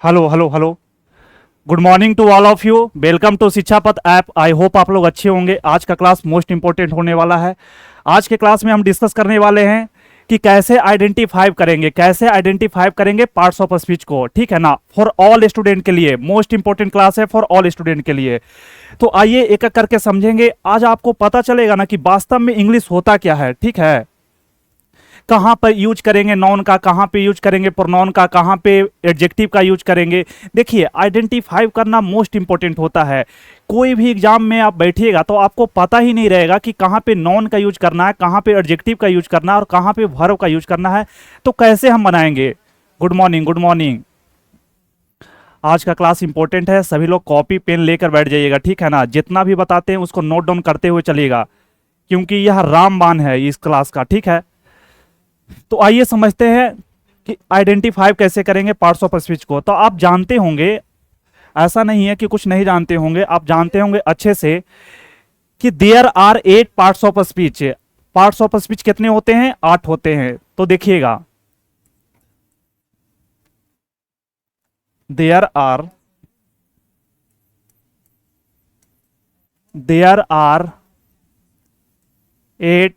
Hello hello hello. Good morning to all of you. Welcome to Shiksha Path app. I hope आप लोग अच्छे होंगे। आज का क्लास मोस्ट इंपॉर्टेंट होने वाला है। आज के क्लास में हम डिस्कस करने वाले हैं कि कैसे आइडेंटिफाई करेंगे पार्ट्स ऑफ स्पीच को। ठीक है ना, फॉर ऑल स्टूडेंट के लिए मोस्ट इंपॉर्टेंट क्लास है, फॉर ऑल स्टूडेंट के लिए। तो आइए एक एक करके समझेंगे। आज आपको पता चलेगा ना कि वास्तव में इंग्लिश होता क्या है। ठीक है, कहां पर यूज करेंगे नाउन का, कहां पे यूज करेंगे प्रोनाउन का, कहां पे एडजेक्टिव का यूज करेंगे। देखिए, आइडेंटिफाई करना मोस्ट इंपॉर्टेंट होता है। कोई भी एग्जाम में आप बैठिएगा तो आपको पता ही नहीं रहेगा कि कहां पे नाउन का यूज करना है, कहां पे एडजेक्टिव का यूज करना है और कहां पे वर्ब का यूज करना है। तो कैसे हम बनाएंगे। Good morning, good morning. आज का क्लास इंपॉर्टेंट है, सभी लोग कॉपी पेन लेकर बैठ जाइएगा। ठीक है ना, जितना भी बताते हैं उसको नोट डाउन करते हुए चलिएगा, क्योंकि यह रामबाण है इस क्लास का। ठीक है, तो आइए समझते हैं कि आइडेंटिफाई कैसे करेंगे पार्ट्स ऑफ स्पीच को। तो आप जानते होंगे, ऐसा नहीं है कि कुछ नहीं जानते होंगे, आप जानते होंगे अच्छे से कि there are 8 parts of speech. Parts of speech कितने होते हैं? 8 होते हैं। तो देखिएगा, there are there are 8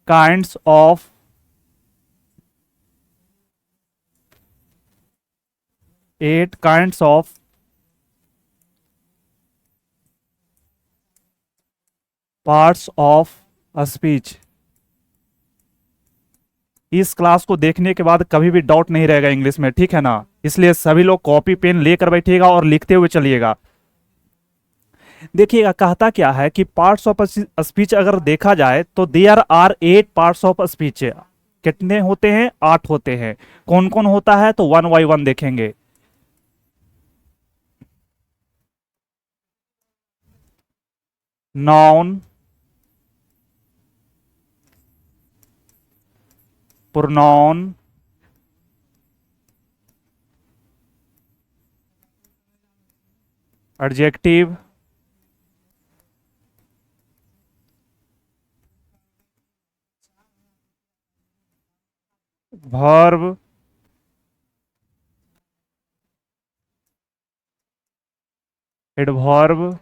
kinds of 8 kinds of parts of speech. इस क्लास को देखने के बाद कभी भी डाउट नहीं रहेगा इंग्लिश में। ठीक है ना, इसलिए सभी लोग कॉपी पेन लेकर बैठिएगा और लिखते हुए चलिएगा। देखिएगा, कहता क्या है कि पार्ट्स ऑफ स्पीच अगर देखा जाए तो there are 8 parts of speech. कितने होते हैं? 8 होते हैं। कौन कौन होता है तो वन बाई वन देखेंगे। Noun, pronoun, adjective, verb, adverb,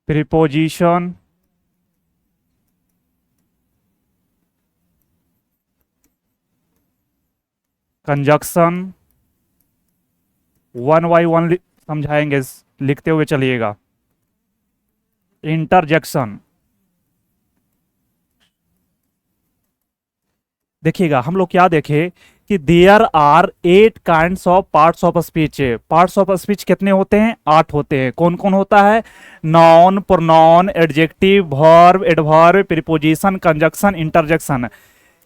preposition, conjunction. One by one समझाएंगे, लिखते हुए चलिएगा। इंटरजेक्शन। देखिएगा, हम लोग क्या देखे कि there are 8 kinds of parts of speech. Parts of speech कितने होते हैं? 8 होते हैं। कौन कौन होता है? Noun, pronoun, adjective, verb, adverb, preposition, conjunction, interjection.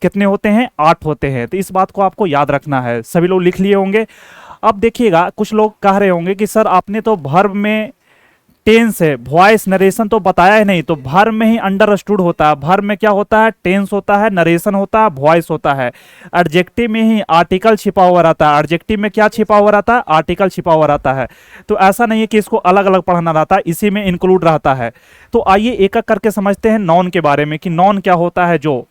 कितने होते हैं? 8 होते हैं। तो इस बात को आपको याद रखना है। सभी लोग लिख लिए होंगे। अब देखिएगा, कुछ लोग कह रहे होंगे कि सर आपने तो वर्ब में टेंस है, वॉइस नरेशन तो बताया ही नहीं। तो वर्ब में ही अंडरस्टूड होता है। वर्ब में क्या होता है? टेंस होता है, नरेशन होता है, वॉइस होता है। एडजेक्टिव में ही आर्टिकल छिपा हुआ रहता है। एडजेक्टिव में क्या छिपा हुआ रहता है? आर्टिकल छिपा हुआ रहता है। तो ऐसा नहीं है कि इसको अलग अलग पढ़ना रहता है, इसी में इंक्लूड रहता है। तो आइए एक एक करके समझते हैं नॉन के बारे में कि नॉन क्या होता है। जो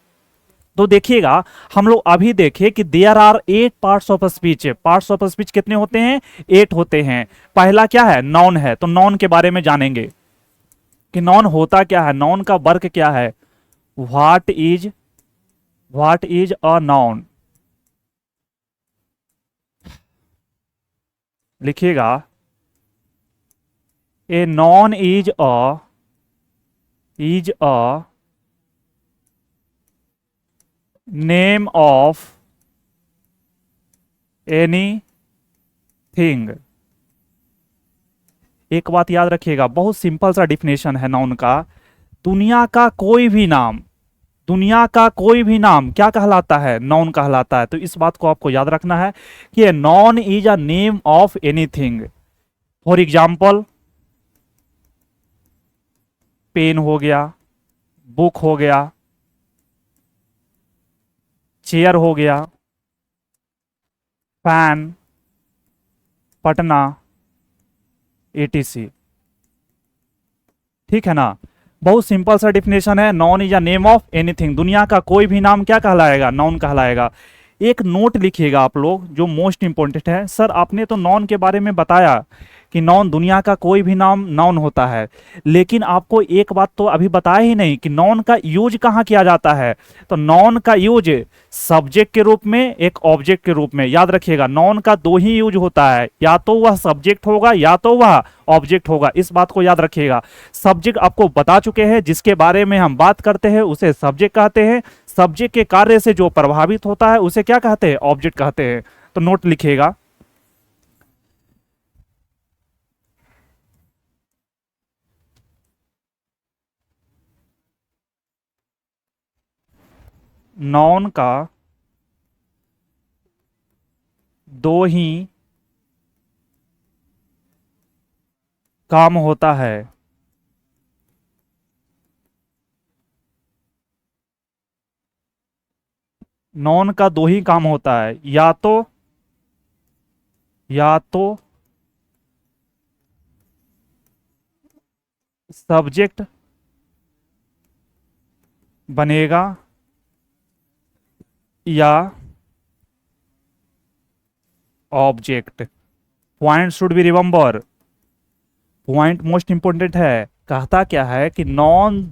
तो देखिएगा, हम लोग अभी देखे कि there are 8 parts of speech. Parts of speech कितने होते हैं? 8 होते हैं। पहला क्या है? नॉन है। तो नॉन के बारे में जानेंगे कि नॉन होता क्या है, नॉन का वर्क क्या है। What is a noun. लिखिएगा, a noun is a name of anything. एक बात याद रखिएगा, बहुत सिंपल सा डिफिनेशन है नाउन का। दुनिया का कोई भी नाम, दुनिया का कोई भी नाम क्या कहलाता है? नाउन कहलाता है। तो इस बात को आपको याद रखना है कि noun is a name of anything. For example, pen हो गया, बुक हो गया, चेयर हो गया, फैन, पटना, एटीसी। ठीक है ना। बहुत सिंपल सा डिफिनेशन है, non is a name of anything, दुनिया का कोई भी नाम क्या कहलाएगा, नॉन कहलाएगा। एक नोट लिखिएगा आप लोग जो मोस्ट इंपॉर्टेंट है। सर आपने तो नॉन के बारे में बताया कि नॉन दुनिया का कोई भी नाम नॉन होता है, लेकिन आपको एक बात तो अभी बताया ही नहीं कि नॉन का यूज कहाँ किया जाता है। तो नॉन का यूज सब्जेक्ट के रूप में, एक ऑब्जेक्ट के रूप में। याद रखिएगा नॉन का दो ही यूज होता है, या तो वह सब्जेक्ट होगा या तो वह ऑब्जेक्ट होगा, इस बात को याद रखिएगा। सब्जेक्ट आपको बता चुके हैं, जिसके बारे में हम बात करते हैं उसे सब्जेक्ट कहते हैं। सब्जेक्ट के कार्य से जो प्रभावित होता है उसे क्या कहते हैं, ऑब्जेक्ट कहते हैं। तो नोट लिखिएगा, नॉन का दो ही काम होता है। नॉन का दो ही काम होता है, या तो सब्जेक्ट बनेगा या object. Point should be remember, point most important है। कहता क्या है कि नॉन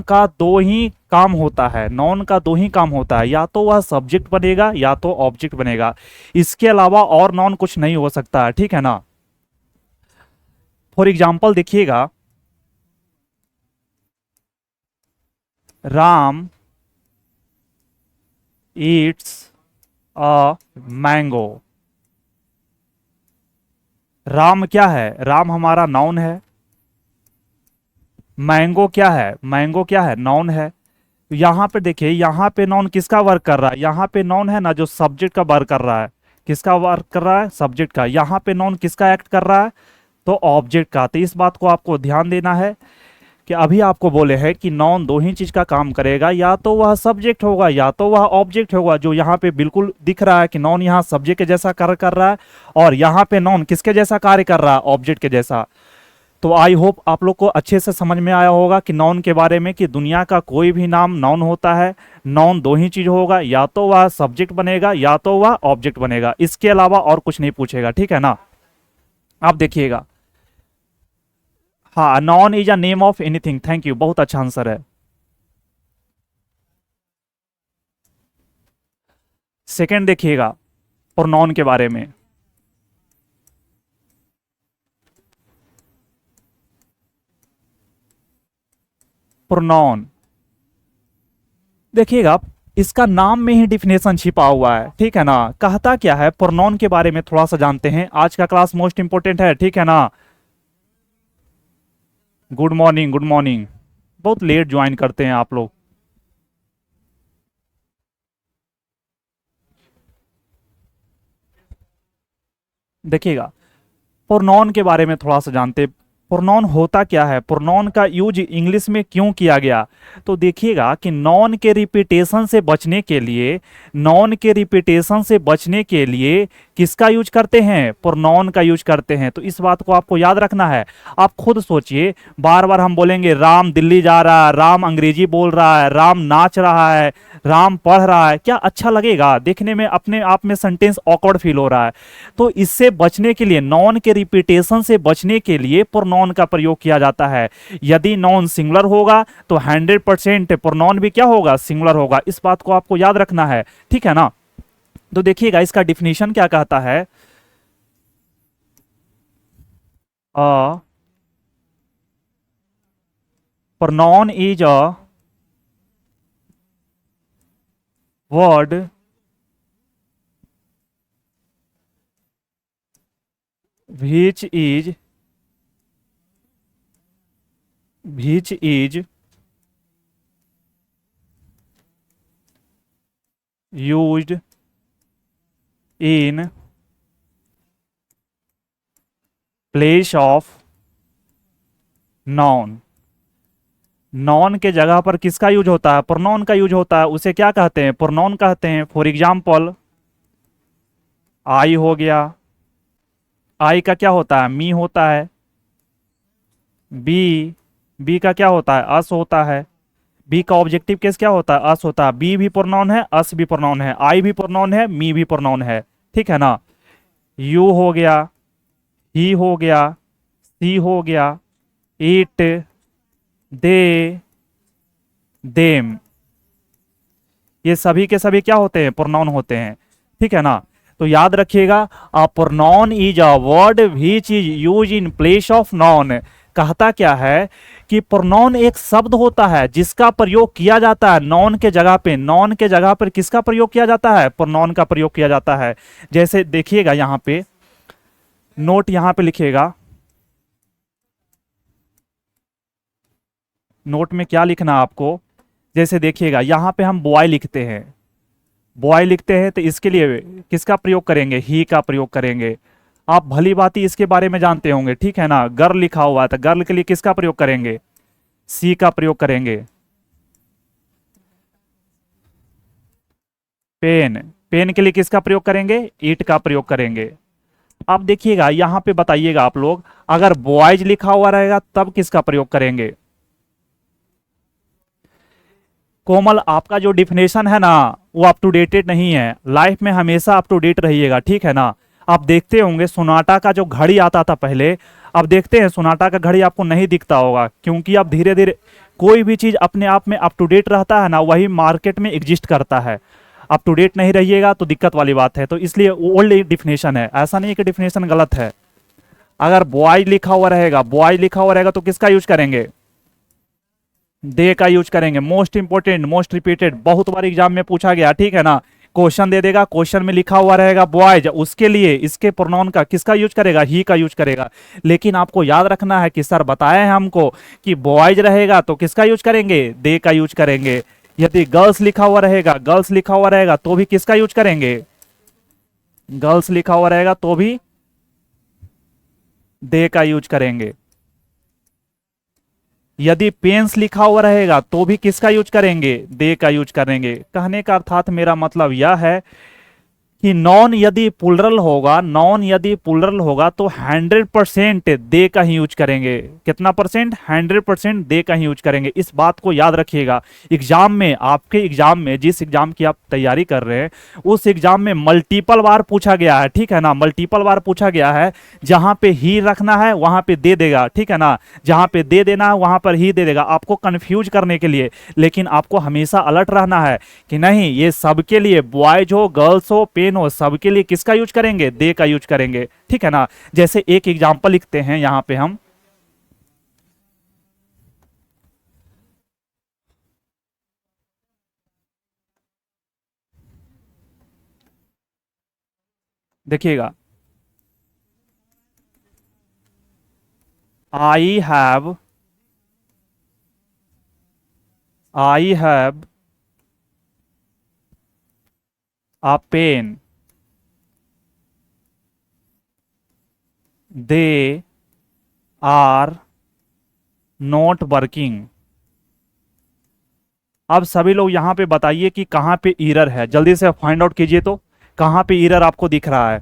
का दो ही काम होता है, नॉन का दो ही काम होता है, या तो वह सब्जेक्ट बनेगा या तो ऑब्जेक्ट बनेगा। इसके अलावा और नॉन कुछ नहीं हो सकता है, ठीक है ना। फॉर एग्जाम्पल देखिएगा, Ram Yeats a mango. Ram क्या है, राम हमारा नाउन है। मैंगो क्या है, मैंगो क्या है, नाउन है। तो यहां पे देखिए, यहां पे नॉन किसका वर्क कर रहा है, यहां पे नॉन है ना जो सब्जेक्ट का वर्क कर रहा है। किसका वर्क कर रहा है, सब्जेक्ट का। यहां पे नॉन किसका एक्ट कर रहा है, तो ऑब्जेक्ट का। तो इस बात को आपको ध्यान देना है कि अभी आपको बोले हैं कि नॉन दो ही चीज का काम करेगा, या तो वह सब्जेक्ट होगा या तो वह ऑब्जेक्ट होगा। जो यहाँ पे बिल्कुल दिख रहा है कि नॉन यहाँ सब्जेक्ट के जैसा कार्य कर रहा है, और यहाँ पे नॉन किसके जैसा कार्य कर रहा है, ऑब्जेक्ट के जैसा। तो आई होप आप लोग को अच्छे से समझ में आया होगा कि नॉन के बारे में, कि दुनिया का कोई भी नाम नॉन होता है। नॉन दो ही चीज होगा, या तो वह सब्जेक्ट बनेगा या तो वह ऑब्जेक्ट बनेगा, इसके अलावा और कुछ नहीं पूछेगा, ठीक है ना। आप देखिएगा, हाँ, non is a name of anything. Thank you, बहुत अच्छा आंसर है। सेकंड देखिएगा, प्रोनाउन के बारे में। प्रोनाउन देखिएगा, इसका नाम में ही डिफिनेशन छिपा हुआ है, ठीक है ना। कहता क्या है, प्रोनाउन के बारे में थोड़ा सा जानते हैं। आज का क्लास मोस्ट इंपोर्टेंट है, ठीक है ना। Good morning, good morning. बहुत लेट ज्वाइन करते हैं आप लोग। देखिएगा, प्रोनाउन के बारे में थोड़ा सा जानते। प्रोनाउन होता क्या है, प्रोनाउन का यूज इंग्लिश में क्यों किया गया। तो देखिएगा कि नॉन के रिपीटेशन से बचने के लिए, नॉन के रिपीटेशन से बचने के लिए किसका यूज करते हैं, प्रोनाउन का यूज करते हैं। तो इस बात को आपको याद रखना है। आप खुद सोचिए, बार बार हम बोलेंगे राम दिल्ली जा रहा है, राम अंग्रेजी बोल रहा है, राम नाच रहा है, राम पढ़ रहा है, क्या अच्छा लगेगा देखने में, अपने आप में सेंटेंस ऑकवर्ड फील हो रहा है। तो इससे बचने के लिए, नॉन के रिपीटेशन से बचने के लिए प्रोनाउन का प्रयोग किया जाता है। यदि नॉन सिंगुलर होगा तो 100% प्रोनाउन भी क्या होगा, सिंगुलर होगा। इस बात को आपको याद रखना है, ठीक है ना। तो देखिएगा, इसका डिफिनेशन क्या कहता है। A pronoun is a word which is used in place of noun। Non के जगह पर किसका यूज होता है, प्रोनाउन का यूज होता है। उसे क्या कहते हैं, प्रोनाउन कहते हैं। फॉर एग्जाम्पल, आई हो गया, आई का क्या होता है, मी होता है। बी, बी का क्या होता है, अस होता है। बी का ऑब्जेक्टिव केस क्या होता है, अस होता है। बी भी प्रोनाउन है, अस भी प्रोनाउन है, आई भी प्रोनाउन है, मी भी प्रोनाउन है, ठीक है ना। यू हो गया, ही हो गया, सी हो गया, इट, दे, देम, ये सभी के सभी क्या होते हैं, प्रोनाउन होते हैं, ठीक है ना। तो याद रखिएगा, a pronoun is a word which is use in place of noun. कहता क्या है कि प्रोनाउन एक शब्द होता है जिसका प्रयोग किया जाता है नॉन के जगह पे। नॉन के जगह पर किसका प्रयोग किया जाता है, प्रोनाउन का प्रयोग किया जाता है। जैसे देखिएगा यहां पे नोट, यहां पे लिखिएगा, नोट में क्या लिखना है आपको। जैसे देखिएगा यहां पे हम बॉय लिखते हैं, बॉय लिखते हैं तो इसके लिए किसका प्रयोग करेंगे, ही का प्रयोग करेंगे। आप भली भांति इसके बारे में जानते होंगे, ठीक है ना। गर्ल लिखा हुआ है तो गर्ल के लिए किसका प्रयोग करेंगे, सी का प्रयोग करेंगे। पेन, पेन के लिए किसका प्रयोग करेंगे, ईट का प्रयोग करेंगे। अब देखिएगा यहां पे बताइएगा आप लोग, अगर बॉयज लिखा हुआ रहेगा तब किसका प्रयोग करेंगे। कोमल, आपका जो डिफिनेशन है ना वो अप टू डेटेड नहीं है। लाइफ में हमेशा अप टू डेट रहिएगा, ठीक है ना। आप देखते होंगे सोनाटा का जो घड़ी आता था पहले, अब देखते हैं सोनाटा का घड़ी आपको नहीं दिखता होगा, क्योंकि अब धीरे धीरे कोई भी चीज अपने आप में अप टू डेट रहता है ना, वही मार्केट में एग्जिस्ट करता है। अप टू डेट नहीं रहिएगा तो दिक्कत वाली बात है। तो इसलिए ओल्ड डिफिनेशन है, ऐसा नहीं है कि डिफिनेशन गलत है। अगर बॉय लिखा हुआ रहेगा, बॉय लिखा हुआ रहेगा तो किसका यूज करेंगे, दे का यूज करेंगे। मोस्ट इंपोर्टेंट, मोस्ट रिपीटेड, बहुत बार एग्जाम में पूछा गया, ठीक है ना। क्वेश्चन दे देगा, क्वेश्चन में लिखा हुआ रहेगा बॉयज, उसके लिए इसके प्रोनाउन का किसका यूज करेगा, ही का यूज करेगा। लेकिन आपको याद रखना है कि सर बताए हैं हमको कि बॉयज रहेगा तो किसका यूज करेंगे, दे का यूज करेंगे। यदि गर्ल्स लिखा हुआ रहेगा, गर्ल्स लिखा हुआ रहेगा तो भी किसका यूज करेंगे, गर्ल्स लिखा हुआ रहेगा तो भी दे का यूज करेंगे। यदि पेंस लिखा हुआ रहेगा तो भी किसका यूज करेंगे, दे का यूज करेंगे। कहने का अर्थात मेरा मतलब यह है कि नॉन यदि प्लुरल होगा, नॉन यदि प्लुरल होगा तो 100% दे का ही यूज करेंगे। कितना परसेंट, 100% दे का ही यूज करेंगे। इस बात को याद रखिएगा। एग्जाम में, आपके एग्जाम में, जिस एग्जाम की आप तैयारी कर रहे हैं उस एग्जाम में मल्टीपल बार पूछा गया है, ठीक है ना। मल्टीपल बार पूछा गया है, जहां पे ही रखना है वहां पे दे देगा, ठीक है ना। जहां पे दे देना है वहां पर ही दे देगा, आपको कंफ्यूज करने के लिए। लेकिन आपको हमेशा अलर्ट रहना है कि नहीं, ये सबके लिए, बॉयज हो, गर्ल्स हो, पेन हो, सबके लिए किसका यूज करेंगे, दे का यूज करेंगे, ठीक है ना। जैसे एक एग्जांपल लिखते हैं यहां पे हम, देखिएगा, I have, I have a pen, they are not working. अब सभी लोग यहां पे बताइए कि कहां पे एरर है, जल्दी से फाइंड आउट कीजिए तो कहां पे एरर आपको दिख रहा है।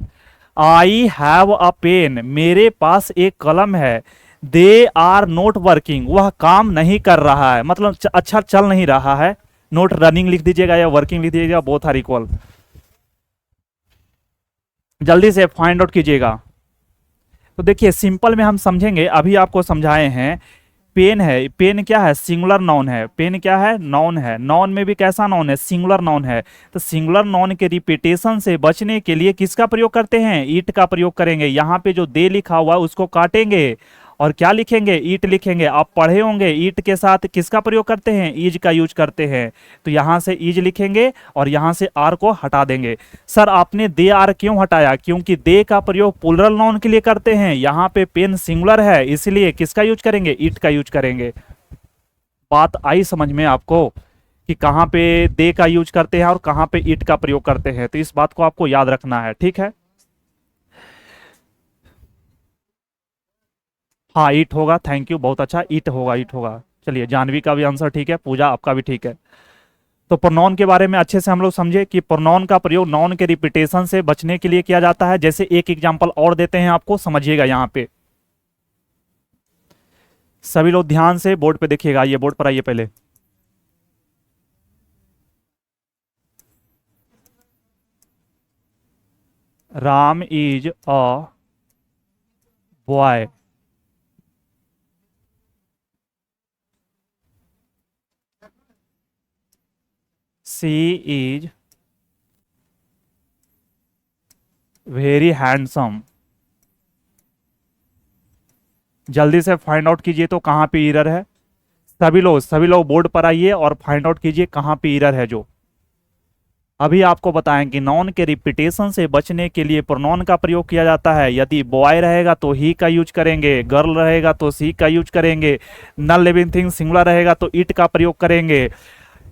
आई हैव अ पेन, मेरे पास एक कलम है। दे आर नॉट वर्किंग, वह काम नहीं कर रहा है, मतलब अच्छा चल नहीं रहा है। नोट रनिंग लिख दीजिएगा या वर्किंग लिख दीजिएगा, बोथ आर इक्वल। जल्दी से फाइंड आउट कीजिएगा। तो देखिए सिंपल में हम समझेंगे, अभी आपको समझाए हैं। पेन है, पेन क्या है, सिंगुलर नाउन है। पेन क्या है, नाउन है। नाउन में भी कैसा नाउन है, सिंगुलर नाउन है। तो सिंगुलर नाउन के रिपीटेशन से बचने के लिए किसका प्रयोग करते हैं, ईट का प्रयोग करेंगे। यहाँ पे जो दे लिखा हुआ है उसको काटेंगे और क्या लिखेंगे, ईट लिखेंगे। आप पढ़े होंगे ईट के साथ किसका प्रयोग करते हैं, ईज का यूज करते हैं। तो यहां से ईज लिखेंगे और यहां से आर को हटा देंगे। सर आपने दे आर क्यों हटाया, क्योंकि दे का प्रयोग प्लुरल नाउन के लिए करते हैं। यहाँ पे पेन सिंगुलर है, इसलिए किसका यूज करेंगे, ईट का यूज करेंगे। बात आई समझ में आपको कि कहाँ पे दे का यूज करते हैं और कहाँ पे ईट का प्रयोग करते हैं। तो इस बात को आपको याद रखना है, ठीक है। हाँ ईट होगा, थैंक यू, बहुत अच्छा, ईट होगा, ईट होगा। चलिए जानवी का भी आंसर ठीक है, पूजा आपका भी ठीक है। तो प्रोनाउन के बारे में अच्छे से हम लोग समझे कि प्रोनाउन का प्रयोग नाउन के रिपीटेशन से बचने के लिए किया जाता है। जैसे एक एग्जांपल और देते हैं आपको, समझिएगा यहाँ पे। सभी लोग ध्यान से बोर्ड पे देखिएगा, ये बोर्ड पर आइए पहले। Ram is a boy. She is very handsome. जल्दी से फाइंड आउट कीजिए तो कहां पे एरर है। सभी लोग बोर्ड पर आइए और फाइंड आउट कीजिए कहां पे एरर है। जो अभी आपको बताएं कि नॉन के रिपीटेशन से बचने के लिए प्रोनाउन का प्रयोग किया जाता है। यदि बॉय रहेगा तो ही का यूज करेंगे, गर्ल रहेगा तो सी का यूज करेंगे, नॉन लिविंग थिंग सिंगुलर रहेगा तो इट का प्रयोग करेंगे।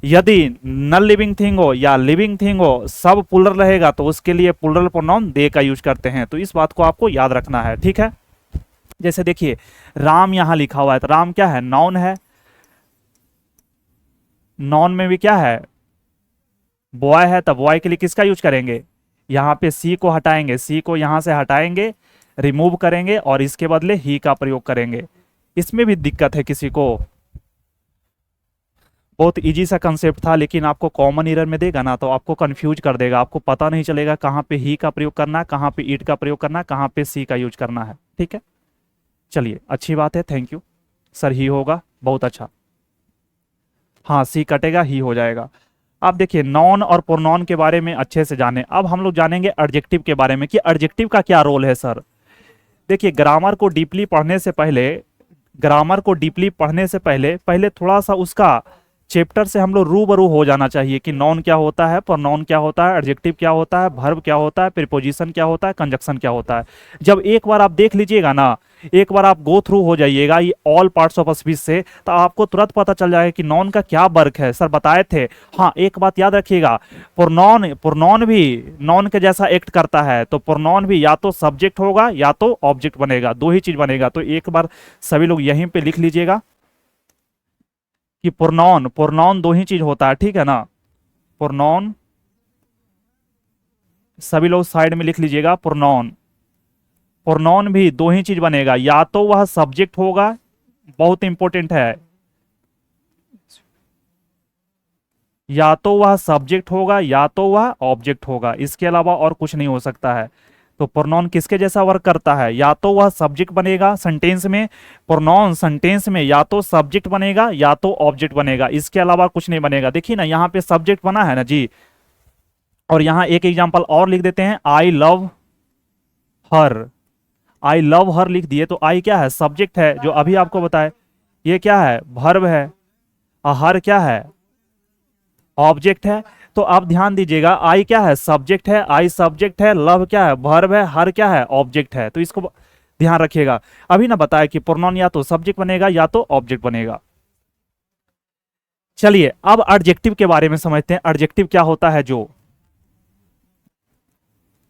यदि नॉन लिविंग थिंग हो या लिविंग थिंग हो, सब प्लुरल रहेगा तो उसके लिए प्लुरल प्रोनाउन दे का यूज करते हैं। तो इस बात को आपको याद रखना है, ठीक है। जैसे देखिए राम यहां लिखा हुआ है, तो राम क्या है, नाउन है। नाउन में भी क्या है, बॉय है, तब बॉय के लिए किसका यूज करेंगे, यहां पे सी को हटाएंगे, सी को यहां से हटाएंगे, रिमूव करेंगे और इसके बदले ही का प्रयोग करेंगे। इसमें भी दिक्कत है किसी को, बहुत इजी सा कंसेप्ट था, लेकिन आपको कॉमन एरर में देगा ना तो आपको कंफ्यूज कर देगा, आपको पता नहीं चलेगा कहाँ पे ही का प्रयोग करना है, कहाँ पे इट का प्रयोग करना है, कहाँ पे सी का यूज करना है, ठीक है। चलिए अच्छी बात है, थैंक यू सर। ही होगा, बहुत अच्छा। हाँ सी कटेगा, ही हो जाएगा। अब देखिए नॉन और प्रोनाउन के बारे में अच्छे से जाने। अब हम लोग जानेंगे एडजेक्टिव के बारे में कि एडजेक्टिव का क्या रोल है सर। देखिए ग्रामर को डीपली पढ़ने से पहले पहले थोड़ा सा उसका चैप्टर से हम लोग रूबरू हो जाना चाहिए कि नॉन क्या होता है, प्रोनाउन क्या होता है, एडजेक्टिव क्या होता है, वर्ब क्या होता है, प्रीपोजिशन क्या होता है, कंजक्शन क्या होता है। जब एक बार आप देख लीजिएगा ना, एक बार आप गो थ्रू हो जाइएगा ये ऑल पार्ट्स ऑफ स्पीच से, तो आपको तुरंत पता चल जाएगा कि नॉन का क्या वर्क है। सर बताए थे। हाँ एक बात याद रखिएगा, प्रोनाउन प्रोनाउन भी नॉन के जैसा एक्ट करता है, तो प्रोनाउन भी या तो सब्जेक्ट होगा या तो ऑब्जेक्ट बनेगा, दो ही चीज बनेगा। तो एक बार सभी लोग यहीं पे लिख लीजिएगा कि प्रोनाउन प्रोनाउन दो ही चीज होता है, ठीक है ना। प्रोनाउन सभी लोग साइड में लिख लीजिएगा, प्रोनाउन प्रोनाउन भी दो ही चीज बनेगा, या तो वह सब्जेक्ट होगा, बहुत इंपॉर्टेंट है, या तो वह सब्जेक्ट होगा या तो वह ऑब्जेक्ट होगा, इसके अलावा और कुछ नहीं हो सकता है। तो प्रोनाउन किसके जैसा वर्क करता है, या तो वह सब्जेक्ट बनेगा सेंटेंस में, प्रोनाउन सेंटेंस में या तो सब्जेक्ट बनेगा या तो ऑब्जेक्ट बनेगा, इसके अलावा कुछ नहीं बनेगा। देखिए ना यहाँ पे सब्जेक्ट बना है ना जी, और यहाँ एक एग्जांपल और लिख देते हैं, I love her. I love हर लिख दिए तो आई क्या है, सब्जेक्ट है, जो अभी आपको बताए। ये क्या है, वर्ब है, और हर क्या है, ऑब्जेक्ट है। तो आप ध्यान दीजिएगा, आई क्या है, सब्जेक्ट है, आई सब्जेक्ट है, लव क्या है, वर्ब है, हर क्या है, ऑब्जेक्ट है। तो इसको ध्यान रखिएगा। अभी ना बताया कि प्रोनाउन या तो सब्जेक्ट बनेगा या तो ऑब्जेक्ट बनेगा। चलिए अब एडजेक्टिव के बारे में समझते हैं, एडजेक्टिव क्या होता है। जो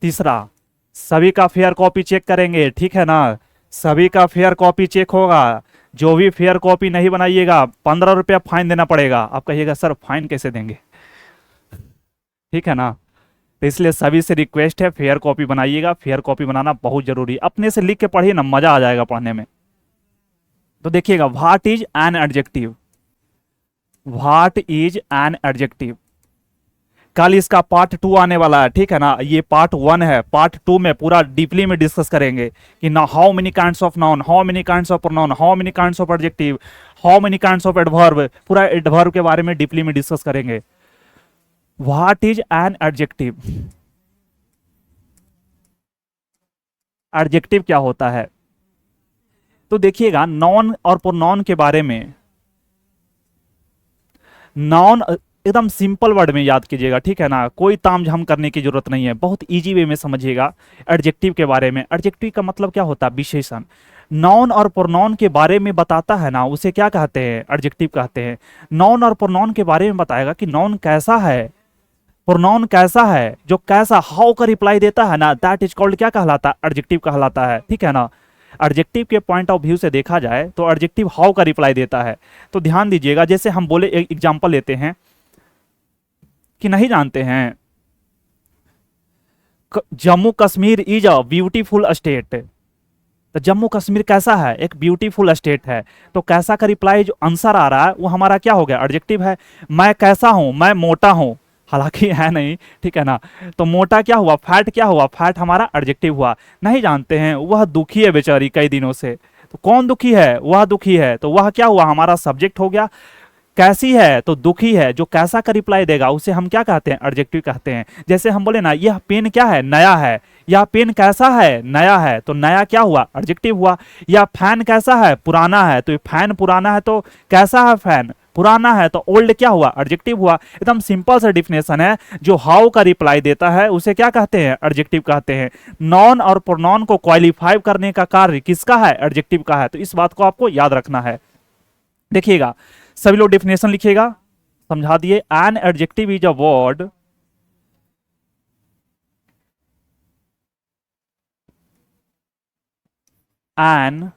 तीसरा, सभी का फेयर कॉपी चेक करेंगे, ठीक है ना, सभी का फेयर कॉपी चेक होगा। जो भी फेयर कॉपी नहीं बनाइएगा 15 रुपया फाइन देना पड़ेगा। आप कहिएगा सर फाइन कैसे देंगे, ठीक है ना। तो इसलिए सभी से रिक्वेस्ट है फेयर कॉपी बनाइएगा, फेयर कॉपी बनाना बहुत जरूरी है। अपने से लिख के पढ़िए ना, मजा आ जाएगा पढ़ने में। तो देखिएगा, what is an adjective, what is an adjective. कल इसका पार्ट 2 आने वाला है, ठीक है ना। ये पार्ट 1 है, पार्ट 2 में पूरा डीपली में डिस्कस करेंगे कि ना how many kinds of noun, how many kinds of pronoun, how many kinds of adjective, how many kinds of adverb, पूरा एडवर्ब के बारे में डीपली में डिस्कस करेंगे। What is an adjective, adjective क्या होता है। तो देखिएगा नाउन और प्रोनाउन के बारे में, नाउन एकदम सिंपल वर्ड में याद कीजिएगा, ठीक है ना, कोई तामझाम करने की जरूरत नहीं है, बहुत इजी वे में समझिएगा। एडजेक्टिव के बारे में, एडजेक्टिव का मतलब क्या होता है, विशेषण। नाउन और प्रोनाउन के बारे में बताता है ना, उसे क्या कहते हैं, एडजेक्टिव कहते हैं। नाउन और प्रोनाउन के बारे में बताएगा कि नाउन कैसा है, प्रोनाउन कैसा है, जो कैसा हाउ का रिप्लाई देता है ना, दैट इज कॉल्ड क्या कहलाता है, एडजेक्टिव कहलाता है, ठीक है ना। एडजेक्टिव के पॉइंट ऑफ व्यू से देखा जाए तो एडजेक्टिव हाउ का रिप्लाई देता है। तो ध्यान दीजिएगा, जैसे हम बोले, एक एग्जांपल लेते हैं कि नहीं जानते हैं, Jammu Kashmir is a beautiful state. तो जम्मू कश्मीर कैसा है? एक ब्यूटीफुल स्टेट है। तो कैसा का रिप्लाई जो आंसर आ रहा है वो हमारा क्या हो गया? एडजेक्टिव है। मैं कैसा हूं? मैं मोटा हूं, हालांकि है नहीं, ठीक है ना। तो मोटा क्या हुआ? फैट क्या हुआ? फैट हमारा एडजेक्टिव हुआ। नहीं जानते हैं, वह दुखी है बेचारी कई दिनों से। तो कौन दुखी है? वह दुखी है, तो वह क्या हुआ? हमारा सब्जेक्ट हो गया। कैसी है? तो दुखी है। जो कैसा का रिप्लाई देगा उसे हम क्या कहते हैं? एडजेक्टिव कहते हैं। जैसे हम बोले ना, यह पेन क्या है? नया है। यह पेन कैसा है? नया है। तो नया क्या हुआ? एडजेक्टिव हुआ। यह फैन कैसा है? पुराना है। तो ये फैन पुराना है, तो कैसा है फैन? पुराना है। तो ओल्ड क्या हुआ? एडजेक्टिव हुआ। एकदम सिंपल सा डिफिनेशन है। जो हाउ का रिप्लाई देता है उसे क्या कहते हैं? एडजेक्टिव कहते हैं। नॉन और प्रोनाउन को क्वालिफाई करने का कार्य किसका है? एडजेक्टिव का है। तो इस बात को आपको याद रखना है। देखिएगा, सभी लोग डेफिनेशन लिखिएगा, समझा दिए। An adjective is a word an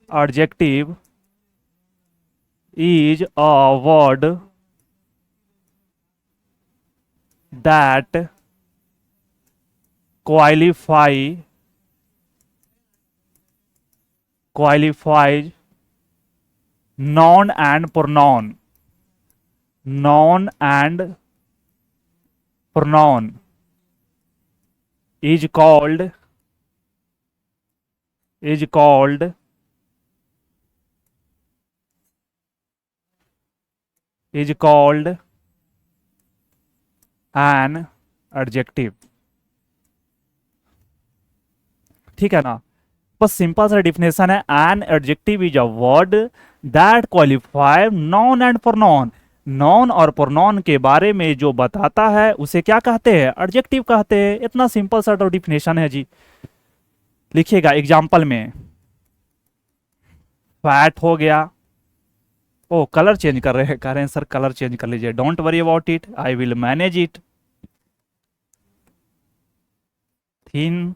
adjective is a word that qualifies noun and pronoun. Noun and pronoun is called is called is called an adjective। ठीक है ना। बस सिंपल सा डिफिनेशन है। An adjective is a word that qualify non and pronoun. Non और pronoun के बारे में जो बताता है उसे क्या कहते हैं? एडजेक्टिव कहते हैं। इतना सिंपल सा तो डिफिनेशन है जी। लिखिएगा एग्जांपल में, फैट हो गया। ओ, कलर चेंज कर रहे हैं, कह रहे हैं सर कलर चेंज कर लीजिए। Don't worry about it, I will manage it. थीन,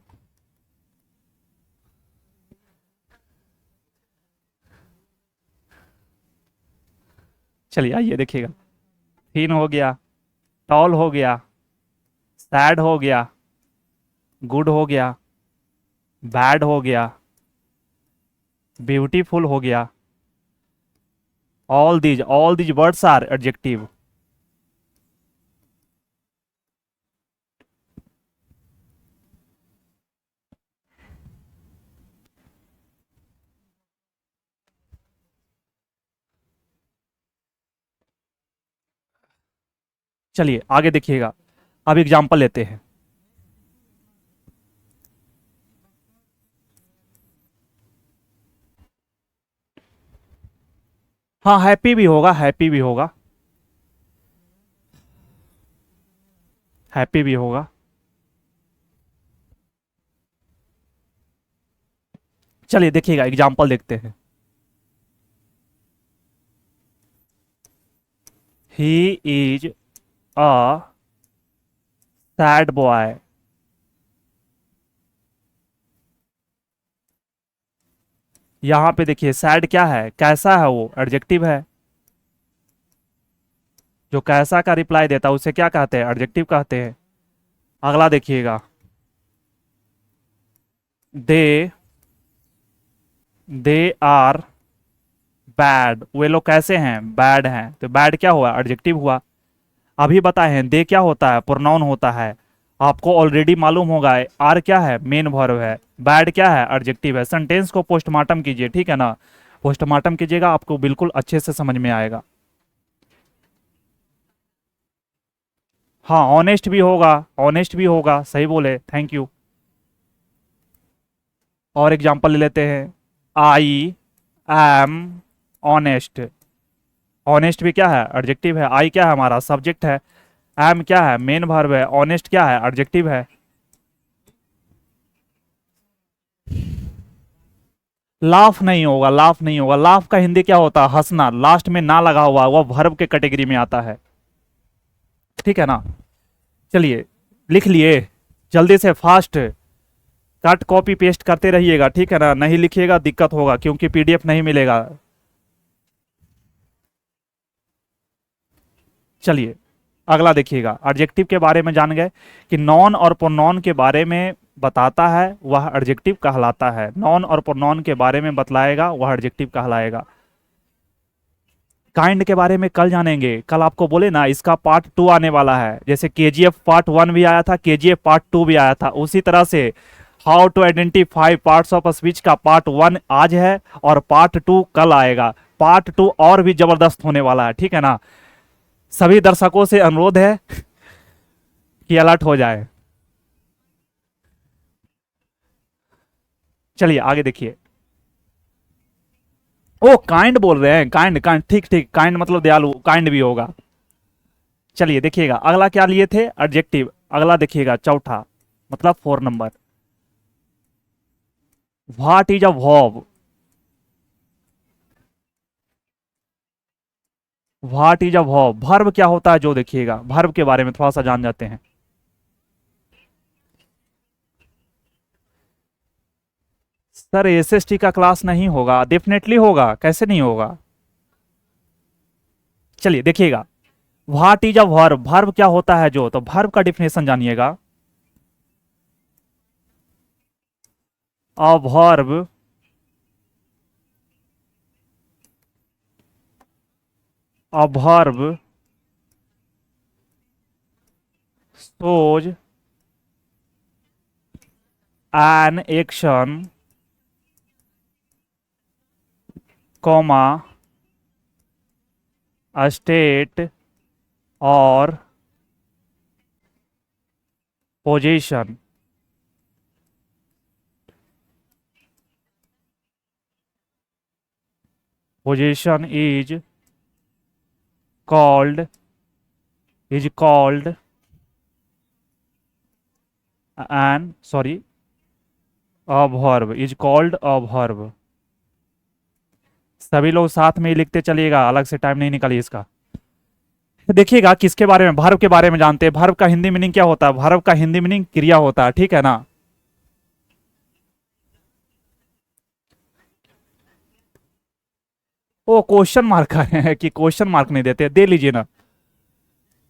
चलिए आइए देखिएगा। थीन हो गया, टॉल हो गया, सैड हो गया, गुड हो गया, बैड हो गया, ब्यूटीफुल हो गया। all these words are adjective। चलिए आगे देखिएगा। अब एग्जांपल लेते हैं। हाँ, हैप्पी भी होगा, हैप्पी भी होगा, हैप्पी भी होगा। चलिए देखिएगा, एग्जांपल देखते हैं। He is a sad boy. यहां पे देखिए, सैड क्या है? कैसा है? वो एडजेक्टिव है। जो कैसा का रिप्लाई देता है उसे क्या कहते हैं? एडजेक्टिव कहते हैं। अगला देखिएगा, दे दे आर बैड। वे लोग कैसे हैं? बैड हैं। तो बैड क्या हुआ? एडजेक्टिव हुआ। अभी बताए हैं, दे क्या होता है? प्रोनाउन होता है। आपको ऑलरेडी मालूम होगा, आर क्या है? मेन वर्ब है। बैड क्या है? एडजेक्टिव है। सेंटेंस को पोस्टमार्टम कीजिए, ठीक है ना। पोस्टमार्टम कीजिएगा, आपको बिल्कुल अच्छे से समझ में आएगा। हाँ, ऑनेस्ट भी होगा, ऑनेस्ट भी होगा, सही बोले, थैंक यू। और एग्जांपल ले लेते हैं। I am honest. ऑनेस्ट भी क्या है? एडजेक्टिव है। आई क्या है? हमारा सब्जेक्ट है। एम क्या है? मेन वर्ब है। ऑनेस्ट क्या है? एडजेक्टिव है। लाफ नहीं होगा, लाफ नहीं होगा। लाफ का हिंदी क्या होता है? हंसना। लास्ट में ना लगा हुआ, वह वर्ब के कैटेगरी में आता है, ठीक है ना। चलिए लिख लिए, जल्दी से फास्ट कट कॉपी पेस्ट करते रहिएगा, ठीक है ना। नहीं लिखिएगा दिक्कत होगा, क्योंकि पीडीएफ नहीं मिलेगा। चलिए अगला देखिएगा। एडजेक्टिव के बारे में जान गए कि नॉन और प्रोनाउन के बारे में बताता है वह एडजेक्टिव कहलाता है। नॉन और प्रोनाउन के बारे में बतलाएगा वह एडजेक्टिव कहलाएगा। काइंड के बारे में कल जानेंगे। कल आपको बोले ना इसका पार्ट 2 आने वाला है, जैसे केजीएफ पार्ट 1 भी आया था, केजीएफ पार्ट 2 भी आया था, उसी तरह से how to identify parts of speech का पार्ट 1 आज है और पार्ट 2 कल आएगा। पार्ट 2 और भी जबरदस्त होने वाला है, ठीक है ना। सभी दर्शकों से अनुरोध है कि अलर्ट हो जाए। चलिए आगे देखिए। ओ काइंड बोल रहे हैं, काइंड काइंड, ठीक ठीक, काइंड मतलब दयालु, काइंड भी होगा। चलिए देखिएगा अगला क्या लिए थे, एडजेक्टिव। अगला देखिएगा चौथा, मतलब 4 number, what is a verb. What is a verb, verb क्या होता है जो देखिएगा, वर्ब के बारे में थोड़ा सा जान जाते हैं। सर एसएसटी का क्लास नहीं होगा, डेफिनेटली होगा, कैसे नहीं होगा। चलिए देखिएगा, what is a verb, verb क्या होता है जो, तो वर्ब का डिफिनेशन जानिएगा। A verb a verb shows an action, comma, a state or position. Position called is called an sorry a verb is called a verb। सभी लोग साथ में ही लिखते चलिएगा, अलग से टाइम नहीं निकालिए इसका। देखिएगा किसके बारे में, वर्ब के बारे में जानते हैं। वर्ब का हिंदी मीनिंग क्या होता है, वर्ब का हिंदी मीनिंग क्रिया होता है, ठीक है ना। ओ क्वेश्चन मार्क है कि क्वेश्चन मार्क नहीं देते, दे लीजिए ना,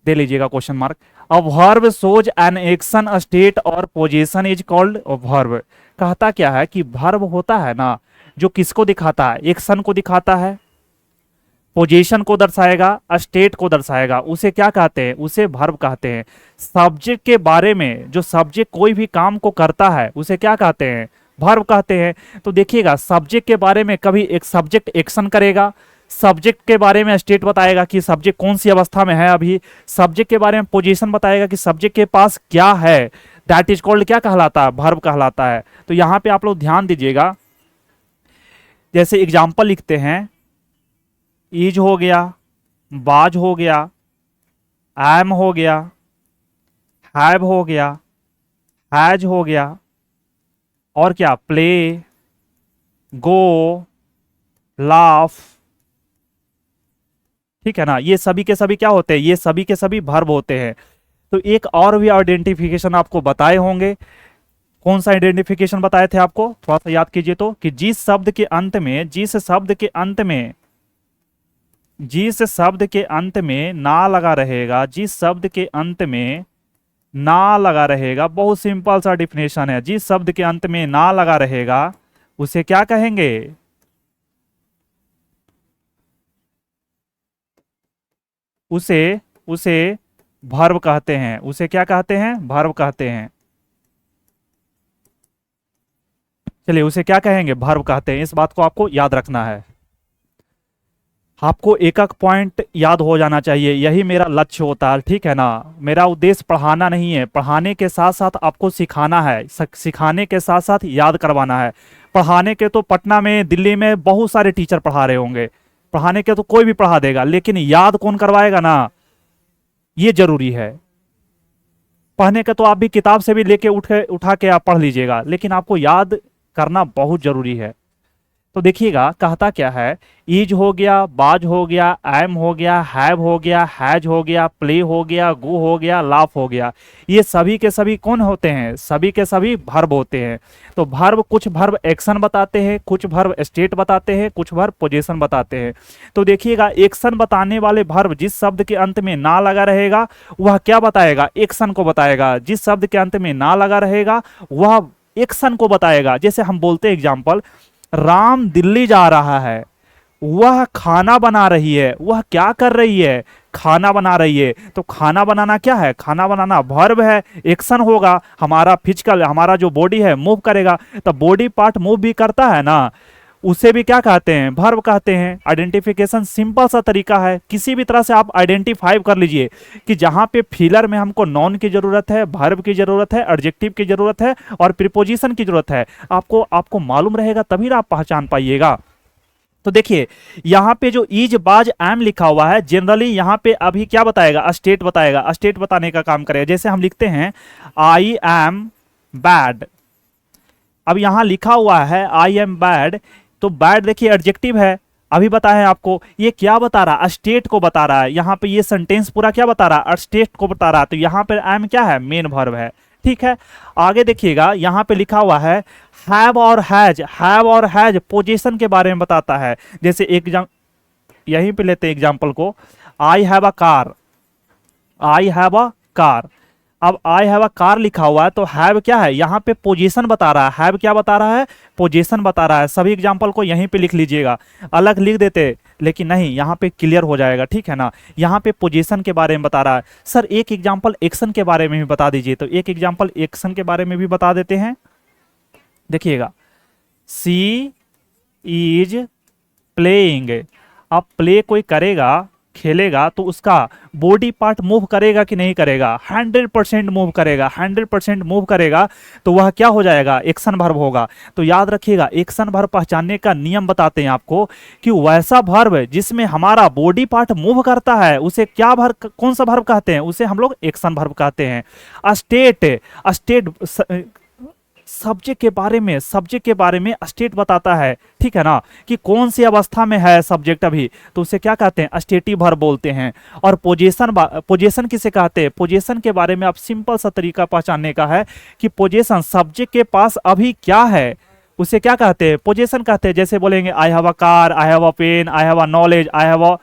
दे लीजिएगा question mark. A verb shows an action, a state और position is called a verb. कहता क्या है कि वर्ब होता है ना जो किसको दिखाता है, एक्शन को दिखाता है, पोजीशन को दर्शाएगा, स्टेट को दर्शाएगा, उसे क्या कहते हैं, उसे वर्ब कहते हैं। सब्जेक्ट के बारे में, जो सब्जेक्ट कोई भी काम को करता है उसे क्या कहते हैं, वर्ब कहते हैं। तो देखिएगा सब्जेक्ट के बारे में कभी एक सब्जेक्ट एक्शन करेगा, सब्जेक्ट के बारे में स्टेट बताएगा कि सब्जेक्ट कौन सी अवस्था में है अभी, सब्जेक्ट के बारे में पोजीशन बताएगा कि सब्जेक्ट के पास क्या है, दैट इज कॉल्ड क्या कहलाता है, वर्ब कहलाता है। तो यहां पे आप लोग ध्यान दीजिएगा, जैसे एग्जाम्पल लिखते हैं, इज हो गया, बाज हो गया, एम हो गया, हैव हो गया, हैज हो गया, और क्या, प्ले, गो, लाफ, ठीक है ना। ये सभी के सभी क्या होते हैं, ये सभी के सभी वर्ब होते हैं। तो एक और भी आइडेंटिफिकेशन आपको बताए होंगे, कौन सा आइडेंटिफिकेशन बताए थे आपको, थोड़ा सा याद कीजिए तो, कि जिस शब्द के अंत में, जिस शब्द के अंत में, जिस शब्द के अंत में ना लगा रहेगा, जिस शब्द के अंत में ना लगा रहेगा, बहुत सिंपल सा डिफिनेशन है, जिस शब्द के अंत में ना लगा रहेगा उसे क्या कहेंगे, उसे उसे वर्ब कहते हैं, उसे क्या कहते हैं, वर्ब कहते हैं। चलिए उसे क्या कहेंगे, वर्ब कहते हैं। इस बात को आपको याद रखना है, आपको एक एक पॉइंट याद हो जाना चाहिए, यही मेरा लक्ष्य होता है, ठीक है ना। मेरा उद्देश्य पढ़ाना नहीं है, पढ़ाने के साथ साथ आपको सिखाना है, सिखाने के साथ साथ याद करवाना है। पढ़ाने के तो पटना में, दिल्ली में बहुत सारे टीचर पढ़ा रहे होंगे, पढ़ाने के तो कोई भी पढ़ा देगा, लेकिन याद कौन करवाएगा ना, ये जरूरी है। पढ़ने के तो आप भी किताब से भी लेके उठा के आप पढ़ लीजिएगा, लेकिन आपको याद करना बहुत जरूरी है। तो देखिएगा कहता क्या है, इज हो गया, बाज हो गया, एम हो गया, हैव हो गया, हैज हो गया, प्ले हो गया, गो हो गया, लाफ हो गया। ये सभी के सभी कौन होते हैं? सभी के सभी भर्ब होते हैं। तो भर्ब, कुछ भर्ब एक्शन बताते हैं, कुछ भर्ब स्टेट बताते हैं, कुछ भर्ब पोजीशन बताते हैं। तो देखिएगा एक्शन बताने वाले भर्ब जिस शब्द के अंत में ना लगा रहेगा वह क्या बताएगा? एक्शन को बताएगा। जिस शब्द के अंत में ना लगा रहेगा वह एक्शन को बताएगा। जैसे हम बोलते हैं एग्जाम्पल, राम दिल्ली जा रहा है, वह खाना बना रही है। वह क्या कर रही है? खाना बना रही है। तो खाना बनाना क्या है? खाना बनाना वर्ब है, एक्शन होगा। हमारा फिजिकल, हमारा जो बॉडी है मूव करेगा, तो बॉडी पार्ट मूव भी करता है ना, उसे भी क्या कहते हैं? वर्ब कहते हैं। आइडेंटिफिकेशन सिंपल सा तरीका है, किसी भी तरह से आप आइडेंटिफाई कर लीजिए कि जहां पे फिलर में हमको नॉन की जरूरत है, वर्ब की जरूरत है, एडजेक्टिव की जरूरत है और प्रीपोजिशन की जरूरत है। आपको मालूम रहेगा तभी ना आप पहचान पाइएगा। तो देखिए यहां पे जो इज, बाज, एम लिखा हुआ है, जनरली यहां पे अभी क्या बताएगा? स्टेट बताएगा। स्टेट बताने का काम करेगा। जैसे हम लिखते हैं आई एम बैड, अब यहां लिखा हुआ है आई एम बैड, तो बैड देखिए एडजेक्टिव है, अभी बताया आपको। ये क्या बता रहा है? स्टेट को बता रहा है। यहां पे ये सेंटेंस पूरा क्या बता रहा है? स्टेट को बता रहा है। तो यहां पे एम क्या है? मेन वर्ब है। ठीक है, आगे देखिएगा यहां पे लिखा हुआ है हैव और हैज। हैव और हैज पोजीशन के बारे में बताता है। जैसे यहीं पे लेते हैं एग्जांपल को, आई have a car, I have a car. अब आई हैव अ कार लिखा हुआ है तो हैव क्या है? यहां पे पोजीशन बता रहा है। हैव क्या बता रहा है? पोजीशन बता रहा है। सभी एग्जांपल को यहीं पे लिख लीजिएगा, अलग लिख देते लेकिन नहीं, यहां पे क्लियर हो जाएगा। ठीक है ना, यहां पे पोजीशन के बारे में बता रहा है। सर एक एग्जांपल एक्शन के बारे में भी बता दीजिए। तो एक एग्जांपल एक्शन के बारे में भी बता देते हैं। देखिएगा, सी इज प्लेइंग। अब प्ले कोई करेगा, खेलेगा, तो उसका बॉडी पार्ट मूव करेगा कि नहीं करेगा? 100% मूव करेगा। 100% मूव करेगा तो वह क्या हो जाएगा? एक्शन वर्ब होगा। तो याद रखिएगा, एक्शन वर्ब पहचानने का नियम बताते हैं आपको कि वैसा वर्ब जिसमें हमारा बॉडी पार्ट मूव करता है उसे क्या वर्ब, कौन सा वर्ब कहते हैं? उसे हम लोग एक्शन वर्ब कहते हैं। स्टेट, स्टेट सब्जेक्ट के बारे में स्टेट बताता है। ठीक है ना, कि कौन सी अवस्था में है सब्जेक्ट अभी, तो उसे क्या कहते हैं? स्टेटिव वर्ब बोलते हैं। और पोजीशन किसे कहते हैं? पोजीशन के बारे में आप सिंपल सा तरीका पहचानने का है कि पोजीशन सब्जेक्ट के पास अभी क्या है, उसे क्या कहते हैं? पोजीशन कहते हैं। जैसे बोलेंगे I have a car, I have a pen, I have a knowledge, I have a,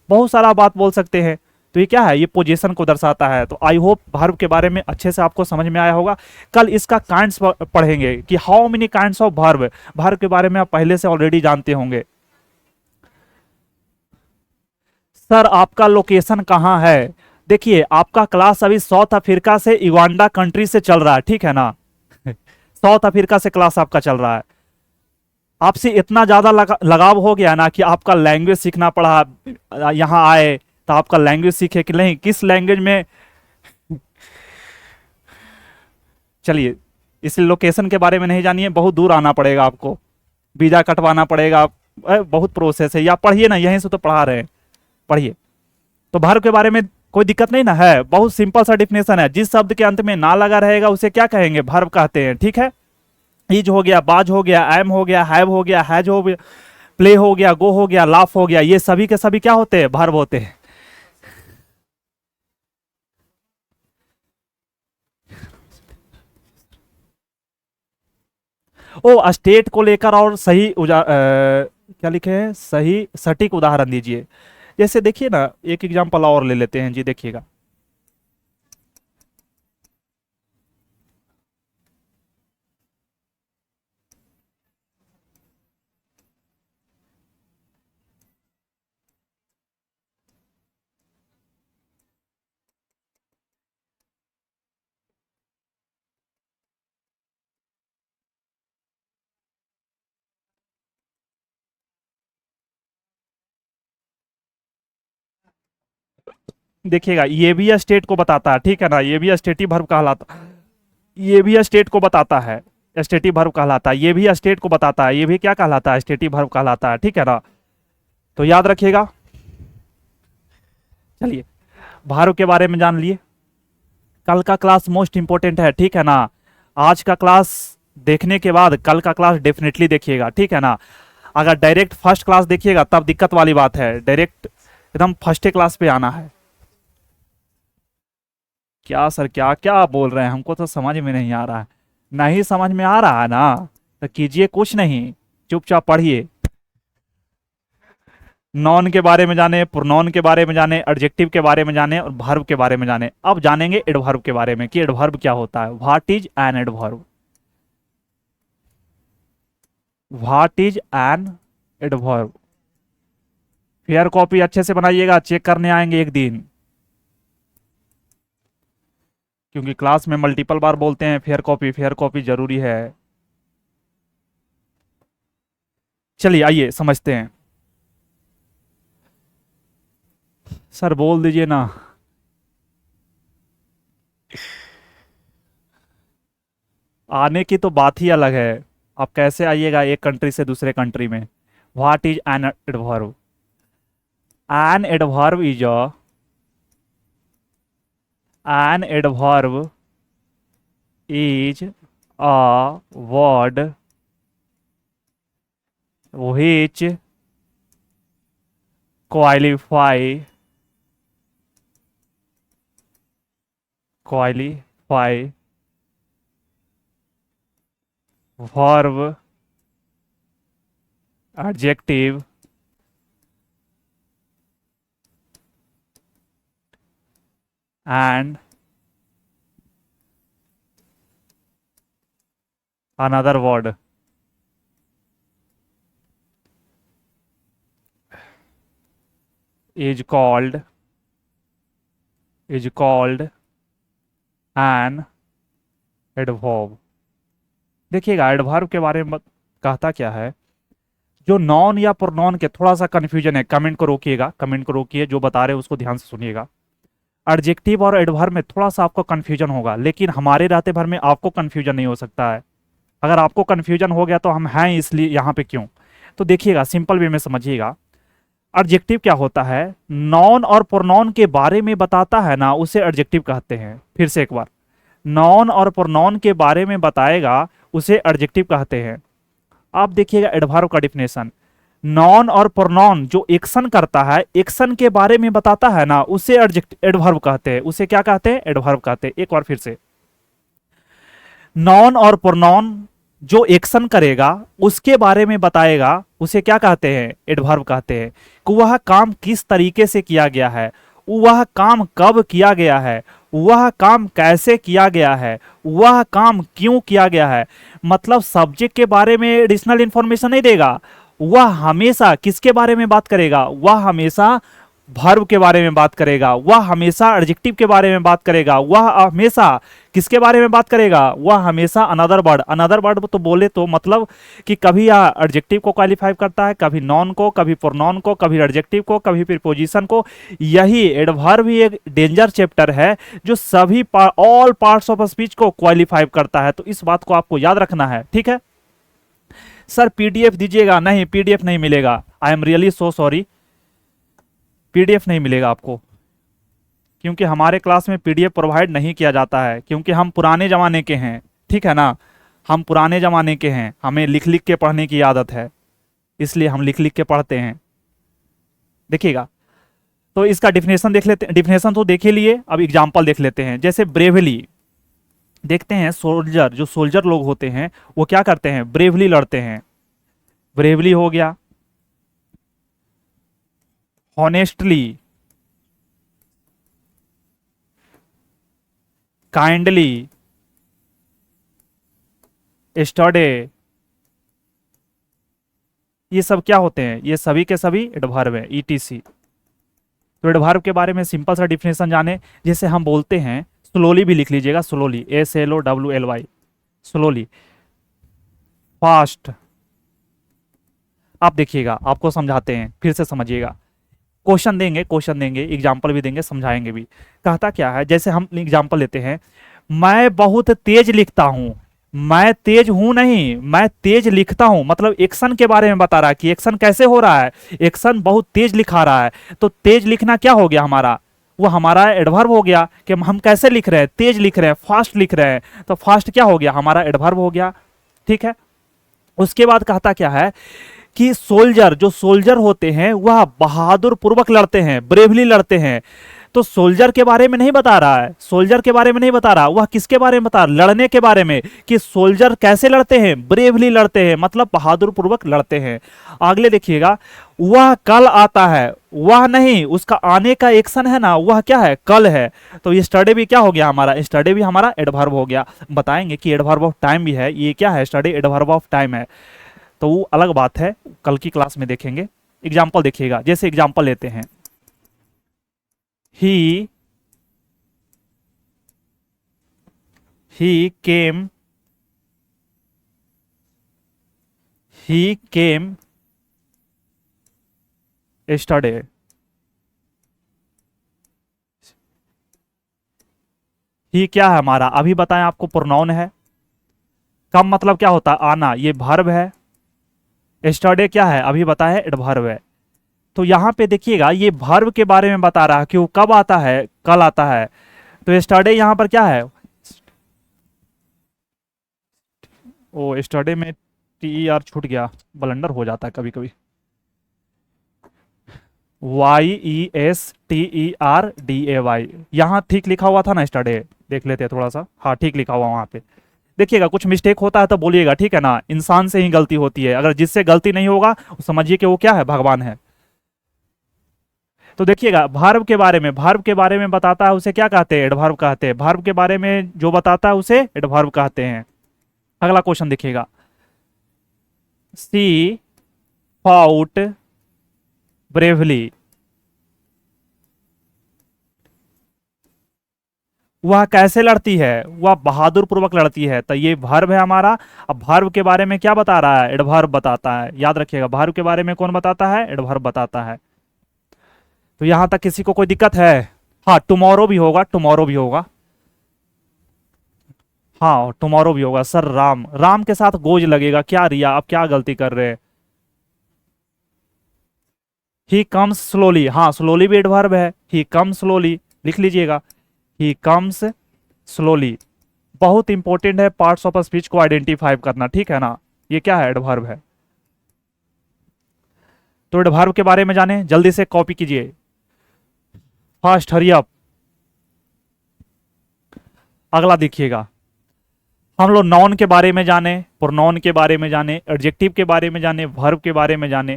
बहुत सारा बात बोल सकते हैं। तो ये क्या है? ये पोजीशन को दर्शाता है। तो आई होप वर्ब के बारे में अच्छे से आपको समझ में आया होगा। कल इसका काइंड्स पढ़ेंगे कि how many kinds of verb. Verb के बारे में आप पहले से ऑलरेडी जानते होंगे। सर आपका लोकेशन कहाँ है? देखिए आपका क्लास अभी साउथ अफ्रीका से, युगांडा कंट्री से चल रहा है। ठीक है ना, साउथ अफ्रीका से क्लास आपका चल रहा है। आपसे इतना ज्यादा लगाव हो गया ना कि आपका लैंग्वेज सीखना पड़ा। यहाँ आए तो आपका लैंग्वेज सीखे कि नहीं, किस लैंग्वेज में। चलिए, इस लोकेशन के बारे में नहीं जानिए, बहुत दूर आना पड़ेगा आपको, वीजा कटवाना पड़ेगा, बहुत प्रोसेस है। या पढ़िए ना, यहीं से तो पढ़ा रहे हैं, पढ़िए। तो वर्ब के बारे में कोई दिक्कत नहीं ना है, बहुत सिंपल सा डिफिनेशन है। जिस शब्द के अंत में ना लगा रहेगा उसे क्या कहेंगे? वर्ब कहते हैं। ठीक है, इज हो गया, बाज हो गया, एम हो गया, हैव हो गया, हैज हो गया, प्ले हो गया, गो हो गया, लाफ हो गया, ये सभी के सभी क्या होते हैं? वर्ब होते हैं। ओ स्टेट को लेकर और सही क्या लिखे हैं? सही सटीक उदाहरण दीजिए। जैसे देखिए ना, एक एग्जांपल और ले लेते हैं जी, देखिएगा। देखिएगा ये भी स्टेट को बताता है। ठीक है ना, ये भी स्टेटिव वर्ब कहलाता, ये भी स्टेट को बताता है, स्टेटिव वर्ब कहलाता है। ये भी स्टेट को बताता है, ये भी क्या कहलाता है? स्टेटिव वर्ब कहलाता है। ठीक है ना, तो याद रखिएगा। चलिए, वर्ब के बारे में जान लिए। कल का क्लास मोस्ट इंपोर्टेंट है। ठीक है ना, आज का क्लास देखने के बाद कल का क्लास डेफिनेटली देखिएगा। ठीक है ना, अगर डायरेक्ट फर्स्ट क्लास देखिएगा तब दिक्कत वाली बात है, डायरेक्ट एकदम फर्स्ट क्लास पे आना है। क्या सर, क्या क्या बोल रहे हैं, हमको तो समझ में नहीं आ रहा है। नहीं समझ में आ रहा है ना, तो कीजिए कुछ नहीं, चुपचाप पढ़िए। नॉन के बारे में जाने, प्रोनाउन के बारे में जाने, एडजेक्टिव के बारे में जाने और वर्ब के बारे में जाने। अब जानेंगे एडवर्ब के बारे में कि एडवर्ब क्या होता है। What is an adverb? What is an adverb? Fair copy अच्छे से बनाइएगा, चेक करने आएंगे एक दिन, क्योंकि क्लास में मल्टीपल बार बोलते हैं फेयर कॉपी जरूरी है। चलिए आइए समझते हैं। सर बोल दीजिए ना। आने की तो बात ही अलग है, आप कैसे आइएगा एक कंट्री से दूसरे कंट्री में। What is an adverb? An adverb is an adverb is a word which qualify verb, adjective and another word. is called an adverb। देखिएगा एडवर्ब के बारे में कहता क्या है। जो नॉन या प्रोनाउन के थोड़ा सा कंफ्यूजन है, कमेंट को रोकिएगा, कमेंट को रोकिए, जो बता रहे हैं उसको ध्यान से सुनिएगा। एडजेक्टिव और एडवर्ब में थोड़ा सा आपको कंफ्यूजन होगा, लेकिन हमारे रहते भर में आपको कंफ्यूजन नहीं हो सकता है। अगर आपको कंफ्यूजन हो गया तो हम हैं इसलिए यहाँ पे क्यों। तो देखिएगा सिंपल वे में समझिएगा। एडजेक्टिव क्या होता है? नॉन और प्रोनाउन के बारे में बताता है ना, उसे एडजेक्टिव कहते हैं। फिर से एक बार, नॉन और प्रोनाउन के बारे में बताएगा उसे एडजेक्टिव कहते हैं। आप देखिएगा एडवर्ब का डिफिनेशन, नॉन और प्रोनाउन जो एक्शन करता है, एक्शन के बारे में बताता है ना, उसे एडवर्ब कहते हैं। उसे क्या कहते हैं? एडवर्ब कहते हैं। एक बार फिर से, नॉन और प्रोनाउन जो एक्शन करेगा उसके बारे में बताएगा उसे क्या कहते हैं? एडवर्ब कहते हैं। कि वह काम किस तरीके से किया गया है, वह काम कब किया गया है, वह काम कैसे किया गया है, वह काम क्यों किया गया है। मतलब सब्जेक्ट के बारे में एडिशनल इंफॉर्मेशन नहीं देगा, वह हमेशा किसके बारे में बात करेगा? वह हमेशा वर्ब के बारे में बात करेगा, वह हमेशा एडजेक्टिव के बारे में बात करेगा, वह हमेशा किसके बारे में बात करेगा? वह हमेशा अनदर वर्ड। अनदर वर्ड तो बोले तो मतलब कि कभी एडजेक्टिव को क्वालिफाई करता है, कभी नॉन को, कभी प्रोनाउन को, कभी एडजेक्टिव को, कभी प्रीपोजिशन को। यही एडवर्ब ही एक डेंजर चैप्टर है जो सभी ऑल पार्ट्स ऑफ स्पीच को क्वालिफाई करता है। तो इस बात को आपको याद रखना है, ठीक है। सर पीडीएफ दीजिएगा? नहीं, पीडीएफ नहीं मिलेगा। I am really so sorry, PDF नहीं मिलेगा आपको, क्योंकि हमारे क्लास में पीडीएफ प्रोवाइड नहीं किया जाता है, क्योंकि हम पुराने ज़माने के हैं, ठीक है ना। हम पुराने ज़माने के हैं, हमें लिख लिख के पढ़ने की आदत है, इसलिए हम लिख लिख के पढ़ते हैं। देखिएगा, तो इसका डिफिनेशन देख लेते हैं। डिफिनेशन तो देख ही लिए, अब एग्जाम्पल देख लेते हैं। जैसे ब्रेवली, देखते हैं सोल्जर, जो सोल्जर लोग होते हैं वो क्या करते हैं? ब्रेवली लड़ते हैं। ब्रेवली हो गया, हॉनेस्टली, काइंडली, स्टडे, ये सब क्या होते हैं? ये सभी के सभी एडवर्ब है, ईटीसी। तो एडवर्ब के बारे में सिंपल सा डिफिनेशन जाने। जैसे हम बोलते हैं, स्लोली भी लिख लीजिएगा, स्लोली, SLOWLY, स्लोली, फास्ट। आप देखिएगा, आपको समझाते हैं, फिर से समझिएगा। क्वेश्चन देंगे, एग्जाम्पल भी देंगे, समझाएंगे भी। कहता क्या है, जैसे हम एग्जाम्पल लेते हैं, मैं बहुत तेज लिखता हूं। मैं तेज हूं नहीं, मैं तेज लिखता हूं। मतलब एक्शन के बारे में बता रहा है कि एक्शन कैसे हो रहा है, एक्शन बहुत तेज लिखा रहा है। तो तेज लिखना क्या हो गया हमारा? वो हमारा एडवर्ब हो गया कि हम कैसे लिख रहे हैं? तेज लिख रहे हैं, फास्ट लिख रहे हैं। तो फास्ट क्या हो गया? हमारा एडवर्ब हो गया, ठीक है। उसके बाद कहता क्या है कि सोल्जर, जो सोल्जर होते हैं वह बहादुर पूर्वक लड़ते हैं, ब्रेवली लड़ते हैं। तो सोल्जर के बारे में नहीं बता रहा है, सोल्जर के बारे में नहीं बता रहा, वह किसके बारे में बता रहा, लड़ने के बारे में, कि सोल्जर कैसे लड़ते हैं, ब्रेवली लड़ते हैं, मतलब बहादुर पूर्वक लड़ते हैं। अगले देखिएगा, वह कल आता है, वह नहीं, उसका आने का एक्शन है ना, वह क्या है, कल है। तो ये स्टडी भी क्या हो गया हमारा, स्टडी भी हमारा एडवर्ब हो गया। बताएंगे कि एडवर्ब ऑफ टाइम भी है, ये क्या है, स्टडी एडवर्ब ऑफ टाइम है। तो वो अलग बात है, कल की क्लास में देखेंगे। एग्जाम्पल देखिएगा, जैसे एग्जाम्पल लेते हैं, he he came he came yesterday। ही क्या है हमारा, अभी बताएं आपको, प्रोनाउन है। कम मतलब क्या होता है, आना, ये वर्ब है। yesterday क्या है, अभी बताया, एडवर्ब है। तो यहां पे देखिएगा, ये वर्ब के बारे में बता रहा है कि वो कब आता है, कल आता है। तो yesterday यहां पर क्या है, ओ yesterday में टी आर छूट गया, ब्लंडर हो जाता है कभी कभी। YESTERDAY, यहां ठीक लिखा हुआ था ना yesterday, देख लेते हैं थोड़ा सा, हाँ ठीक लिखा हुआ वहां पे। देखिएगा कुछ मिस्टेक होता है तो बोलिएगा, ठीक है ना, इंसान से ही गलती होती है, अगर जिससे गलती नहीं होगा समझिए कि वो क्या है, भगवान है। तो देखिएगा, वर्ब के बारे में, वर्ब के बारे में बताता है, उसे क्या कहते हैं, एडवर्ब कहते हैं। वर्ब के बारे में जो बताता है उसे एडवर्ब कहते हैं। अगला क्वेश्चन देखिएगा, सी फाउट ब्रेवली, वह कैसे लड़ती है, वह बहादुर पूर्वक लड़ती है। तो ये वर्ब है हमारा। अब वर्ब के बारे में क्या बता रहा है, एडवर्ब बताता है। याद रखिएगा, वर्ब के बारे में कौन बताता है, एडवर्ब बताता है। तो यहां तक किसी को कोई दिक्कत है, हाँ टुमारो भी होगा, टुमारो भी होगा, हाँ टुमारो भी होगा। सर राम, राम के साथ गोज लगेगा क्या, रिया आप क्या गलती कर रहे हैं। ही कम्स स्लोली, हाँ स्लोली भी एडवर्ब है, ही कम्स स्लोली लिख लीजिएगा, ही कम्स स्लोली। बहुत इंपॉर्टेंट है पार्ट्स ऑफ स्पीच को आइडेंटिफाई करना, ठीक है ना, ये क्या है, एडवर्ब है। तो एडवर्ब के बारे में जाने, जल्दी से कॉपी कीजिए, फास्ट हरी अप। अगला देखिएगा, हम लोग नाउन के बारे में जाने, प्रोनाउन के बारे में जाने, एडजेक्टिव के बारे में जाने, वर्ब के बारे में जाने,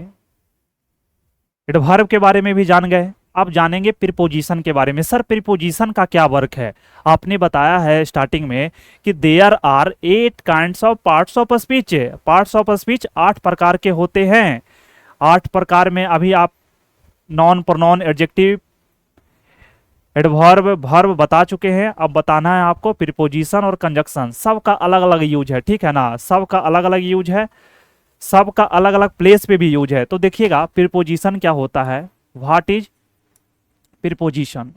एडवर्ब के बारे में भी जान गए। अब जानेंगे प्रीपोजिशन के बारे में। सर प्रीपोजिशन का क्या वर्क है, आपने बताया है स्टार्टिंग में कि there are 8 kinds of parts of speech. Parts of speech 8 प्रकार के होते हैं। 8 प्रकार में अभी आप non, pronoun, adjective, adverb, verb बता चुके हैं। अब बताना है आपको प्रीपोजिशन और कंजक्शन, सबका अलग अलग यूज है, ठीक है ना, सबका अलग अलग यूज है, सबका अलग अलग प्लेस पे भी यूज है। तो देखिएगा प्रीपोजिशन क्या होता है, व्हाट इज प्रीपोजिशन।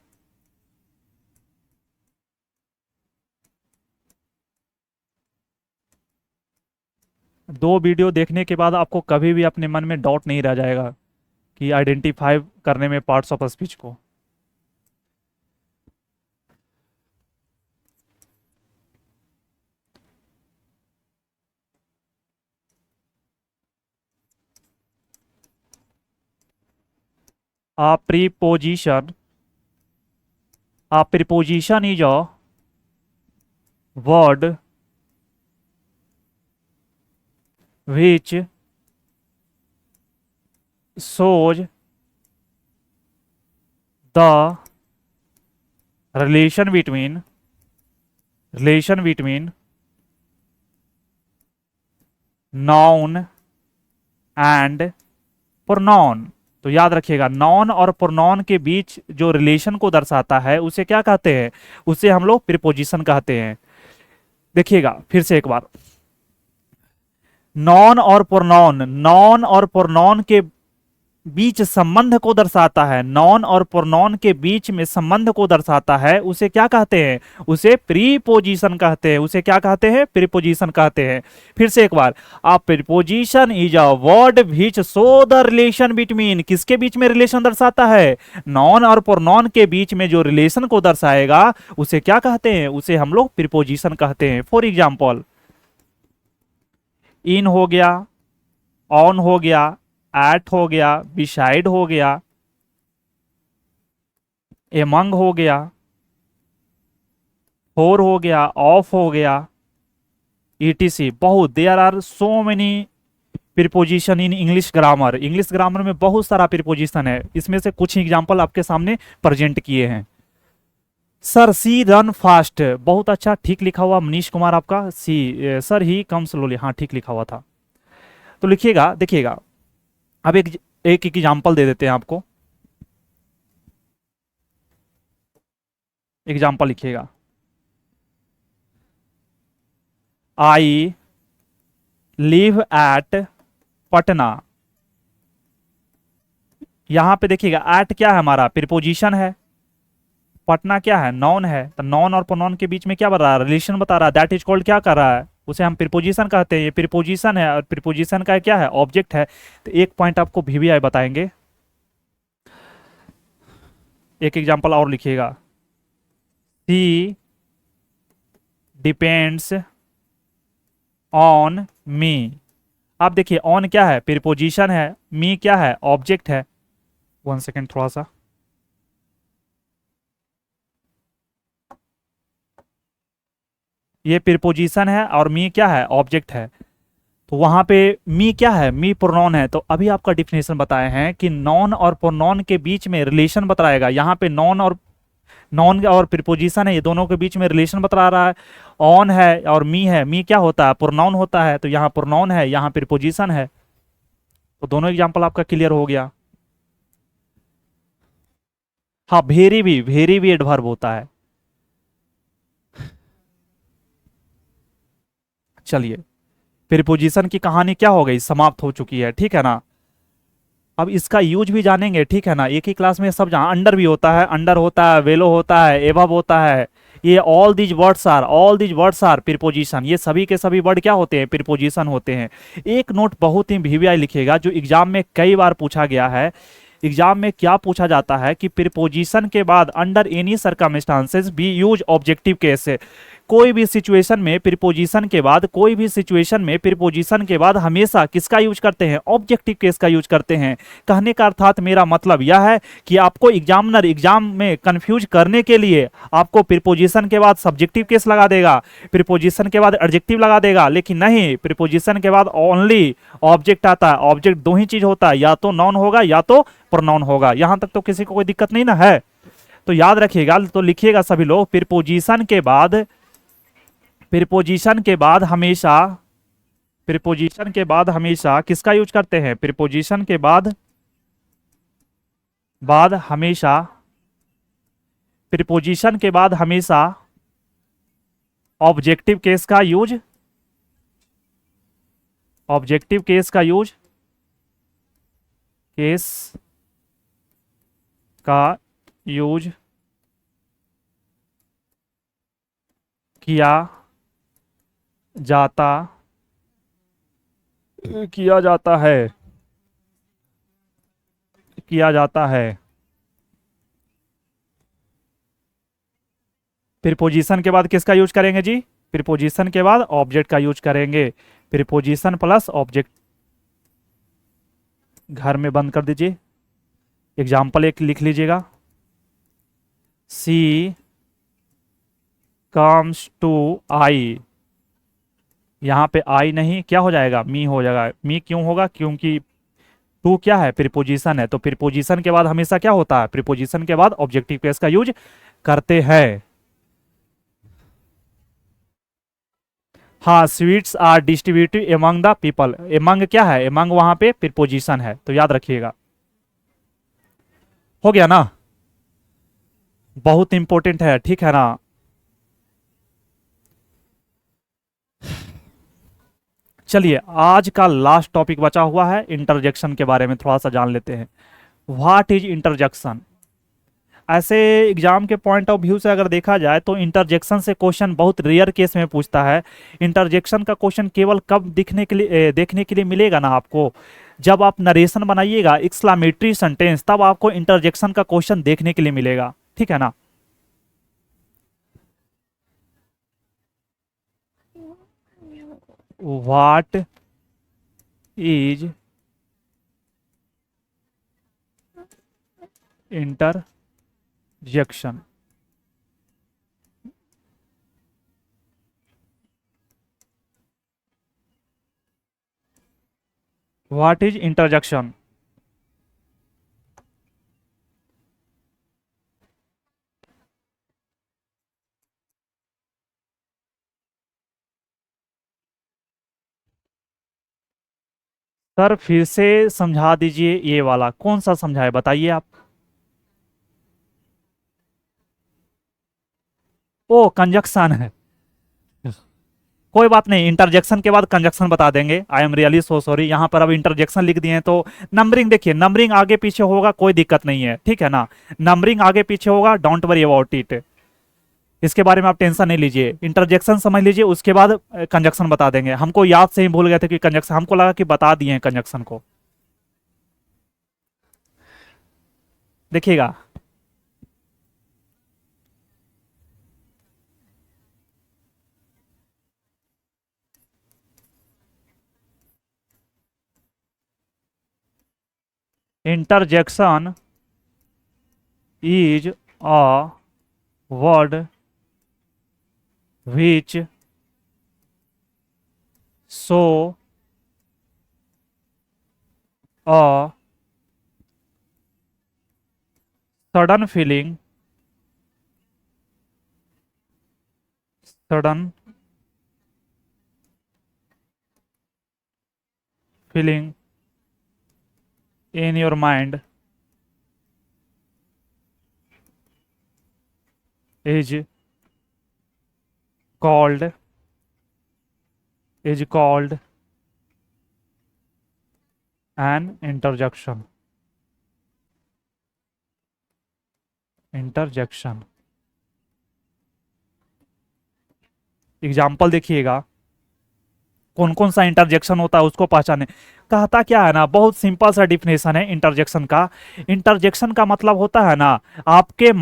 दो वीडियो देखने के बाद आपको कभी भी अपने मन में डाउट नहीं रह जाएगा कि आइडेंटिफाई करने में पार्ट्स ऑफ स्पीच को। A preposition, a preposition is a word which shows the relation between noun and pronoun। तो याद रखिएगा, नॉन और प्रोनाउन के बीच जो रिलेशन को दर्शाता है उसे क्या कहते हैं, उसे हम लोग प्रीपोजिशन कहते हैं। देखिएगा फिर से एक बार, नॉन और प्रोनाउन के बीच संबंध को दर्शाता है, नॉन और प्रोनाउन के बीच में संबंध को दर्शाता है, उसे क्या कहते हैं, उसे प्रीपोजिशन कहते हैं। उसे क्या कहते हैं, प्रीपोजिशन कहते हैं। फिर से एक बार, a preposition is a word which shows the relation between, किसके बीच में रिलेशन दर्शाता है, नॉन और प्रोनाउन के बीच में जो रिलेशन को दर्शाएगा उसे क्या कहते हैं, उसे हम लोग प्रीपोजिशन कहते हैं। फॉर एग्जाम्पल, इन हो गया, ऑन हो गया, एट हो गया, बिसाइड हो गया, एमंग हो गया, फोर हो गया, ऑफ हो गया, ईटीसी। बहुत, there are so many preposition in English grammar. English grammar में बहुत सारा प्रीपोजिशन है, इसमें से कुछ एग्जांपल आपके सामने प्रेजेंट किए हैं। सर सी रन फास्ट, बहुत अच्छा, ठीक लिखा हुआ मनीष कुमार आपका। सी सर ही कम स्लोली, हाँ ठीक लिखा हुआ था। तो लिखिएगा, देखिएगा, अब एक एक एग्जांपल दे देते हैं आपको। एग्जांपल लिखिएगा, आई लिव एट पटना। यहां पे देखिएगा, एट क्या है हमारा, प्रीपोजिशन है, पटना क्या है, नॉन है। तो नॉन और प्रोनाउन के बीच में क्या बता रहा है, रिलेशन बता रहा है, दैट इज कॉल्ड क्या कर रहा है, उसे हम प्रीपोजिशन कहते हैं। ये प्रीपोजिशन है, और प्रीपोजिशन का क्या है, ऑब्जेक्ट है। तो एक पॉइंट आपको वीवीआई बताएंगे। एक एग्जांपल और लिखिएगा, सी डिपेंड्स ऑन मी। आप देखिए, ऑन क्या है, प्रीपोजिशन है, मी क्या है, ऑब्जेक्ट है। वन सेकेंड, थोड़ा सा, ये प्रीपोजिशन है और मी क्या है, ऑब्जेक्ट है। तो वहां पे मी क्या है, मी प्रोनाउन है। तो अभी आपका डिफिनेशन बताए हैं कि नॉन और प्रोनाउन के बीच में रिलेशन बताएगा। यहाँ पे नॉन और प्रीपोजिशन है, ये दोनों के बीच में रिलेशन बता रहा है। ऑन है और मी है, मी क्या होता है, प्रोनाउन होता है। तो यहाँ प्रोनाउन है, यहाँ प्रीपोजिशन है। तो दोनों एग्जांपल आपका क्लियर हो गया। हाँ, वेरी भी एडवर्ब होता है। चलिए, प्रीपोजिशन की कहानी क्या हो गई, समाप्त हो चुकी है, ठीक है ना। अब इसका यूज भी जानेंगे, ठीक है ना। एक ही क्लास में सब जहाँ अंडर भी होता है, अंडर होता है, वेलो होता है, एबव होता है, ये all these words are preposition. ये सभी के सभी वर्ड क्या होते हैं, प्रीपोजिशन होते हैं। एक नोट बहुत ही वीवीआई लिखेगा, जो एग्जाम में कई बार पूछा गया है। एग्जाम में क्या पूछा जाता है कि प्रीपोजिशन के बाद under any circumstances B use objective case. कोई भी सिचुएशन में प्रीपोजिशन के बाद, कोई भी सिचुएशन में प्रीपोजिशन के बाद हमेशा किसका यूज करते हैं, ऑब्जेक्टिव केस का यूज करते हैं। कहने का अर्थात मेरा मतलब यह है कि आपको एग्जामिनर एग्जाम में कंफ्यूज करने के लिए आपको प्रीपोजिशन के बाद सब्जेक्टिव केस लगा देगा, प्रीपोजिशन के बाद एडजेक्टिव लगा देगा। लेकिन नहीं, प्रीपोजिशन के बाद ओनली ऑब्जेक्ट आता है। ऑब्जेक्ट दो ही चीज होता है, या तो नॉन होगा या तो प्रोनाउन होगा। यहां तक तो किसी को कोई दिक्कत नहीं ना है। तो याद रखिएगा, तो लिखिएगा सभी लोग, प्रीपोजिशन के बाद हमेशा किसका यूज करते हैं, प्रीपोजिशन के बाद हमेशा ऑब्जेक्टिव केस का यूज, केस का यूज किया जाता है। प्रीपोजिशन के बाद किसका यूज करेंगे जी, प्रीपोजिशन के बाद ऑब्जेक्ट का यूज करेंगे। प्रीपोजिशन प्लस ऑब्जेक्ट, घर में बंद कर दीजिए। एग्जाम्पल एक लिख लीजिएगा, सी कम्स टू आई। यहां पे आई नहीं, क्या हो जाएगा, मी हो जाएगा। मी क्यों होगा, क्योंकि टू क्या है, प्रीपोजिशन है। तो प्रीपोजिशन के बाद हमेशा क्या होता है, प्रीपोजिशन के बाद ऑब्जेक्टिव केस का यूज करते हैं। हाँ, sweets are distributed among the people. Among क्या है, एमंग वहां पे प्रीपोजिशन है। तो याद रखिएगा, हो गया ना, बहुत इंपॉर्टेंट है, ठीक है ना। चलिए, आज का लास्ट टॉपिक बचा हुआ है, इंटरजेक्शन के बारे में थोड़ा सा जान लेते हैं। What is interjection. ऐसे एग्जाम के पॉइंट ऑफ व्यू से अगर देखा जाए तो इंटरजेक्शन से क्वेश्चन बहुत रेयर केस में पूछता है। इंटरजेक्शन का क्वेश्चन केवल कब देखने के लिए मिलेगा ना आपको, जब आप नरेशन बनाइएगा एक्सक्लामेटरी सेंटेंस, तब आपको इंटरजेक्शन का क्वेश्चन देखने के लिए मिलेगा, ठीक है ना। What is interjection. What is interjection? Sir फिर से समझा दीजिए, ये वाला कौन सा समझाए बताइए आप। ओ कंजक्शन है। कोई बात नहीं, इंटरजेक्शन के बाद कंजक्शन बता देंगे। I am really so sorry, यहाँ पर अब इंटरजेक्शन लिख दिए हैं तो नंबरिंग देखिए, नंबरिंग आगे पीछे होगा कोई दिक्कत नहीं है, ठीक है ना। नंबरिंग आगे पीछे होगा, डोंट वरी अबाउट इट। इसके बारे में आप टेंशन नहीं लीजिए, इंटरजेक्शन समझ लीजिए, उसके बाद कंजक्शन बता देंगे। हमको याद से ही भूल गए थे कि कंजक्शन, हमको लगा कि बता दिए हैं कंजक्शन को। देखिएगा, interjection is a word which show a sudden feeling, sudden feeling in your mind is called is called an interjection. Interjection. Example देखिएगा, कौन कौन सा इंटरजेक्शन होता है उसको पहचाने। कहता क्या है ना, बहुत सिंपल सा डिफिनेशन है इंटरजेक्शन का। इंटरजेक्शन का मतलब होता है ना, आपके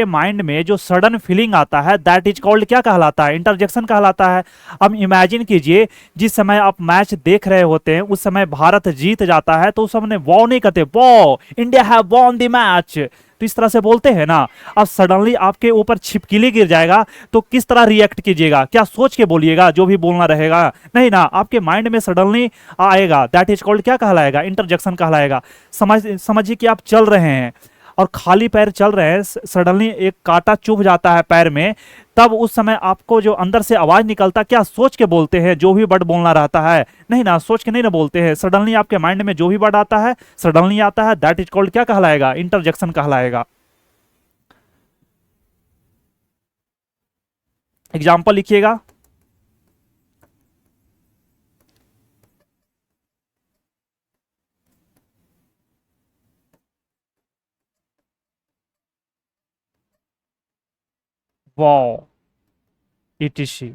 माइंड में जो सडन फीलिंग आता है, दैट इज कॉल्ड क्या कहलाता है? इंटरजेक्शन कहलाता है। अब इमेजिन कीजिए, जिस समय आप मैच देख रहे होते हैं, उस समय भारत जीत जाता है तो उस समय वॉ नहीं कहते, Waugh India have won the match, तो इस तरह से बोलते हैं ना। अब सडनली आपके ऊपर छिपकली गिर जाएगा तो किस तरह रिएक्ट कीजिएगा? क्या सोच के बोलिएगा जो भी बोलना रहेगा? नहीं ना, आपके माइंड में सडनली आएगा, दैट इज कॉल्ड क्या कहलाएगा? इंटरजेक्शन कहलाएगा। समझिए कि आप चल रहे हैं और खाली पैर चल रहे हैं, सडनली एक कांटा चुभ जाता है पैर में, तब उस समय आपको जो अंदर से आवाज निकलता, क्या सोच के बोलते हैं जो भी वर्ड बोलना रहता है? नहीं ना, सोच के नहीं ना बोलते हैं। सडनली आपके माइंड में जो भी वर्ड आता है, सडनली आता है, दैट इज कॉल्ड क्या कहलाएगा? इंटरजेक्शन कहलाएगा। एग्जाम्पल लिखिएगा, wow, etc.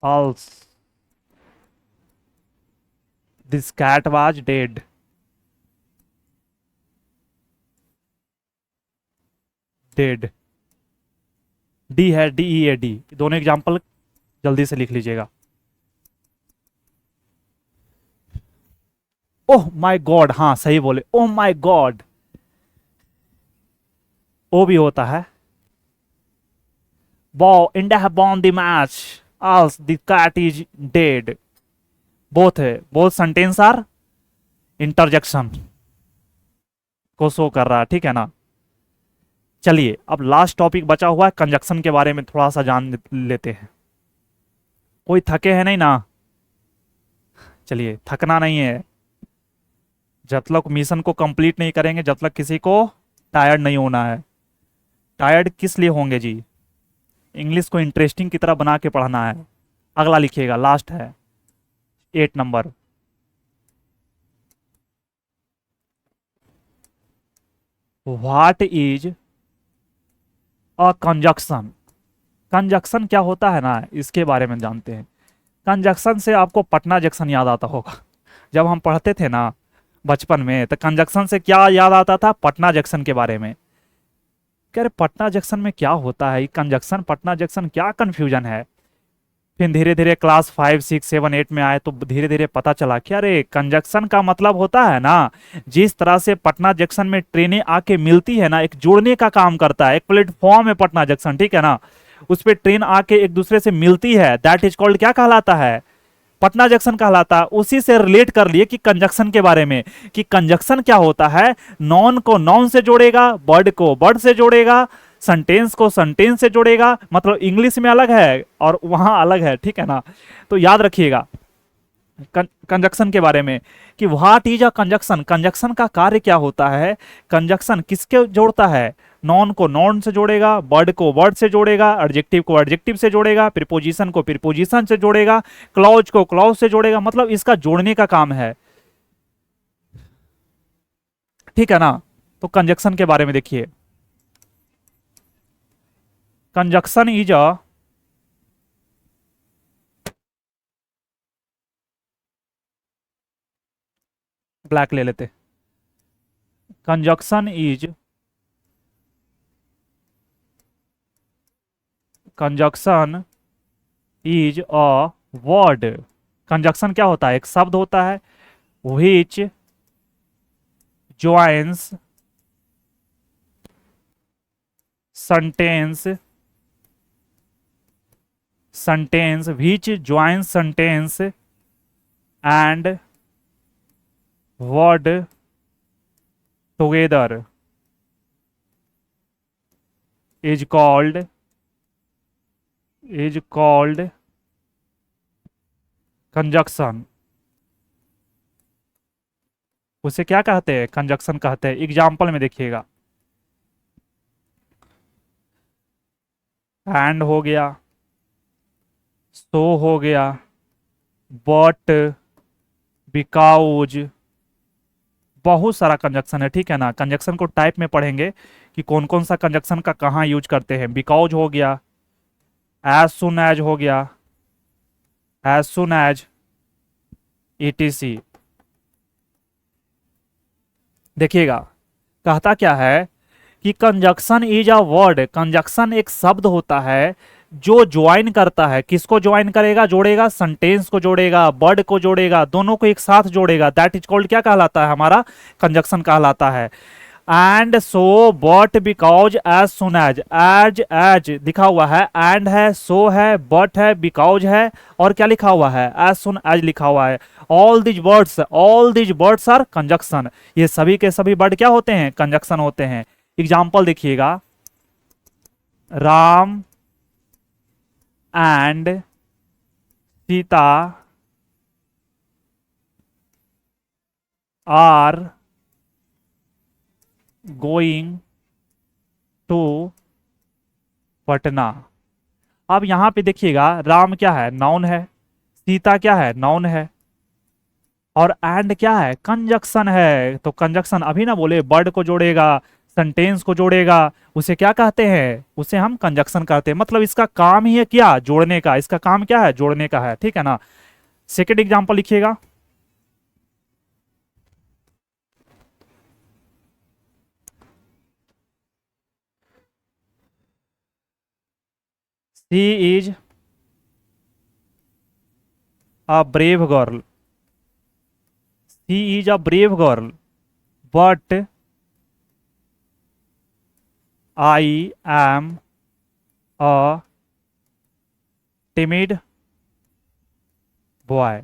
False. This cat was dead. Dead. D है, DEAD, दोनों एग्जाम्पल जल्दी से लिख लीजिएगा। ओह माय गॉड, हाँ सही बोले, ओह माय गॉड। ओ भी होता है, बॉ India have won the match, as the cat is dead। Both है, बोथ सेंटेंस आर इंटरजेक्शन को शो कर रहा है, ठीक है ना। चलिए अब लास्ट टॉपिक बचा हुआ है, कंजक्शन के बारे में थोड़ा सा जान लेते हैं। कोई थके हैं नहीं ना? चलिए, थकना नहीं है। जब तक मिशन को कंप्लीट नहीं करेंगे, जब तक किसी को टायर्ड नहीं होना है। टायर्ड किस लिए होंगे जी? इंग्लिश को इंटरेस्टिंग की तरह बना के पढ़ना है। अगला लिखिएगा, लास्ट है 8 number. What is a conjunction? Conjunction क्या होता है ना, इसके बारे में जानते हैं। कंजक्शन से आपको पटना जंक्शन याद आता होगा। जब हम पढ़ते थे ना बचपन में, तो कंजक्शन से क्या याद आता था? पटना जंक्शन के बारे में। कह रहे पटना जंक्शन में क्या होता है, कंजक्शन पटना जंक्शन क्या कंफ्यूजन है। फिर धीरे धीरे क्लास 5, 6, 7, 8 में आए तो धीरे धीरे पता चला कि अरे कंजक्शन का मतलब होता है ना, जिस तरह से पटना जंक्शन में ट्रेनें आके मिलती है ना, एक जोड़ने का काम करता है, एक प्लेटफॉर्म है पटना जंक्शन, ठीक है ना, उस पे ट्रेन आके एक दूसरे से मिलती है, दैट इज कॉल्ड क्या कहलाता है? पटना जंक्शन कहलाता है। उसी से रिलेट कर लिए कि कंजक्शन के बारे में, कि कंजक्शन क्या होता है, नॉन को नॉन से जोड़ेगा, वर्ड को वर्ड से जोड़ेगा, सेंटेंस को सेंटेंस से जोड़ेगा, मतलब इंग्लिश में अलग है और वहां अलग है, ठीक है ना। तो याद रखिएगा कंजक्शन के बारे में कि what is a conjunction, conjunction का कार्य क्या होता है। कंजक्शन किसके जोड़ता है? नॉन को नॉन से जोड़ेगा, वर्ड को वर्ड से जोड़ेगा, एडजेक्टिव को एडजेक्टिव से जोड़ेगा, प्रीपोजिशन को प्रीपोजिशन से जोड़ेगा, क्लॉज को क्लॉज से जोड़ेगा, मतलब इसका जोड़ने का काम है, ठीक है ना। तो कंजक्शन के बारे में देखिए, कंजक्शन इज अ ब्लैक ले लेते, conjunction is, conjunction is a word, conjunction क्या होता है? एक शब्द होता है which joins sentence, sentence which joins sentence and word together is called, is called conjunction. उसे क्या कहते हैं? कंजक्शन कहते हैं। एग्जाम्पल में देखिएगा, एंड हो गया, सो हो गया, बट, बिकॉज, बहुत सारा कंजक्शन है, ठीक है ना। कंजक्शन को टाइप में पढ़ेंगे कि कौन कौन सा कंजक्शन का कहाँ यूज करते हैं। बिकॉज हो गया, एज सुन एज हो गया, एज सुन एज, etc। देखिएगा कहता क्या है कि conjunction is a word, conjunction एक शब्द होता है जो ज्वाइन करता है, किसको ज्वाइन करेगा? जोड़ेगा, सेंटेंस को जोड़ेगा, वर्ड को जोड़ेगा, दोनों को एक साथ जोड़ेगा, दैट इज कॉल्ड क्या कहलाता है? हमारा कंजक्शन कहलाता है। And so but because as soon as, as लिखा हुआ है, एंड है, सो है, बट है, बिकॉज है, और क्या लिखा हुआ है? एज सुन एज लिखा हुआ है। All these words are conjunction, ये सभी के सभी वर्ड क्या होते हैं? कंजक्शन होते हैं। एग्जाम्पल देखिएगा, Ram and Sita are going to Patna. अब यहां पे देखिएगा, राम क्या है? नाउन है, सीता क्या है? नाउन है, और एंड क्या है? कंजक्शन है। तो कंजक्शन अभी ना बोले, वर्ड को जोड़ेगा, सेंटेंस को जोड़ेगा, उसे क्या कहते हैं? उसे हम कंजक्शन कहते हैं। मतलब इसका काम ही है क्या? जोड़ने का। इसका काम क्या है? जोड़ने का है, ठीक है ना। सेकेंड एग्जाम्पल लिखिएगा, she is a brave girl, she is a brave girl but I am a timid boy.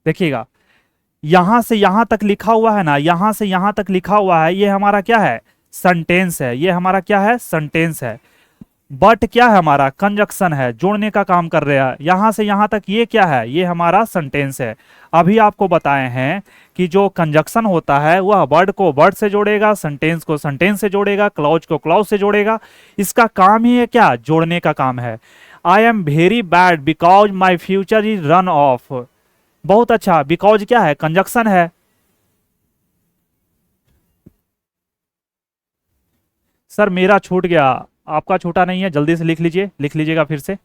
देखिएगा, यहां से यहां तक लिखा हुआ है ना, यहां से यहां तक लिखा हुआ है, ये हमारा क्या है? सेंटेंस है। ये हमारा क्या है? सेंटेंस है। बट क्या है? हमारा कंजक्शन है, जोड़ने का काम कर रहा है। यहां से यहां तक ये क्या है? ये हमारा सेंटेंस है। अभी आपको बताए हैं कि जो कंजक्शन होता है वह वर्ड को वर्ड से जोड़ेगा, सेंटेंस को सेंटेंस से जोड़ेगा, क्लॉज को क्लॉज से जोड़ेगा। इसका काम ही है क्या? जोड़ने का काम है। I am very bad because my future is run of. बहुत अच्छा, बिकॉज क्या है? कंजक्शन है। सर मेरा छूट गया, आपका छूटा नहीं है, जल्दी से लिख लीजिए, लिख लीजिएगा फिर से।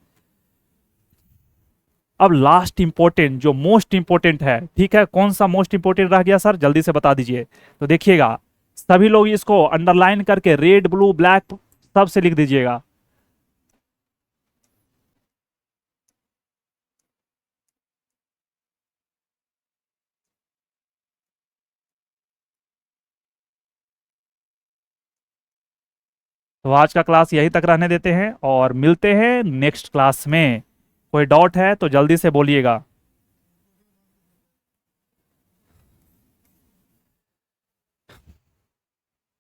अब लास्ट इंपॉर्टेंट, जो मोस्ट इंपॉर्टेंट है, ठीक है, कौन सा मोस्ट इंपॉर्टेंट रह गया सर, जल्दी से बता दीजिए। तो देखिएगा, सभी लोग इसको अंडरलाइन करके रेड ब्लू ब्लैक सब से लिख दीजिएगा। तो आज का क्लास यहीं तक रहने देते हैं और मिलते हैं नेक्स्ट क्लास में। कोई डाउट है तो जल्दी से बोलिएगा।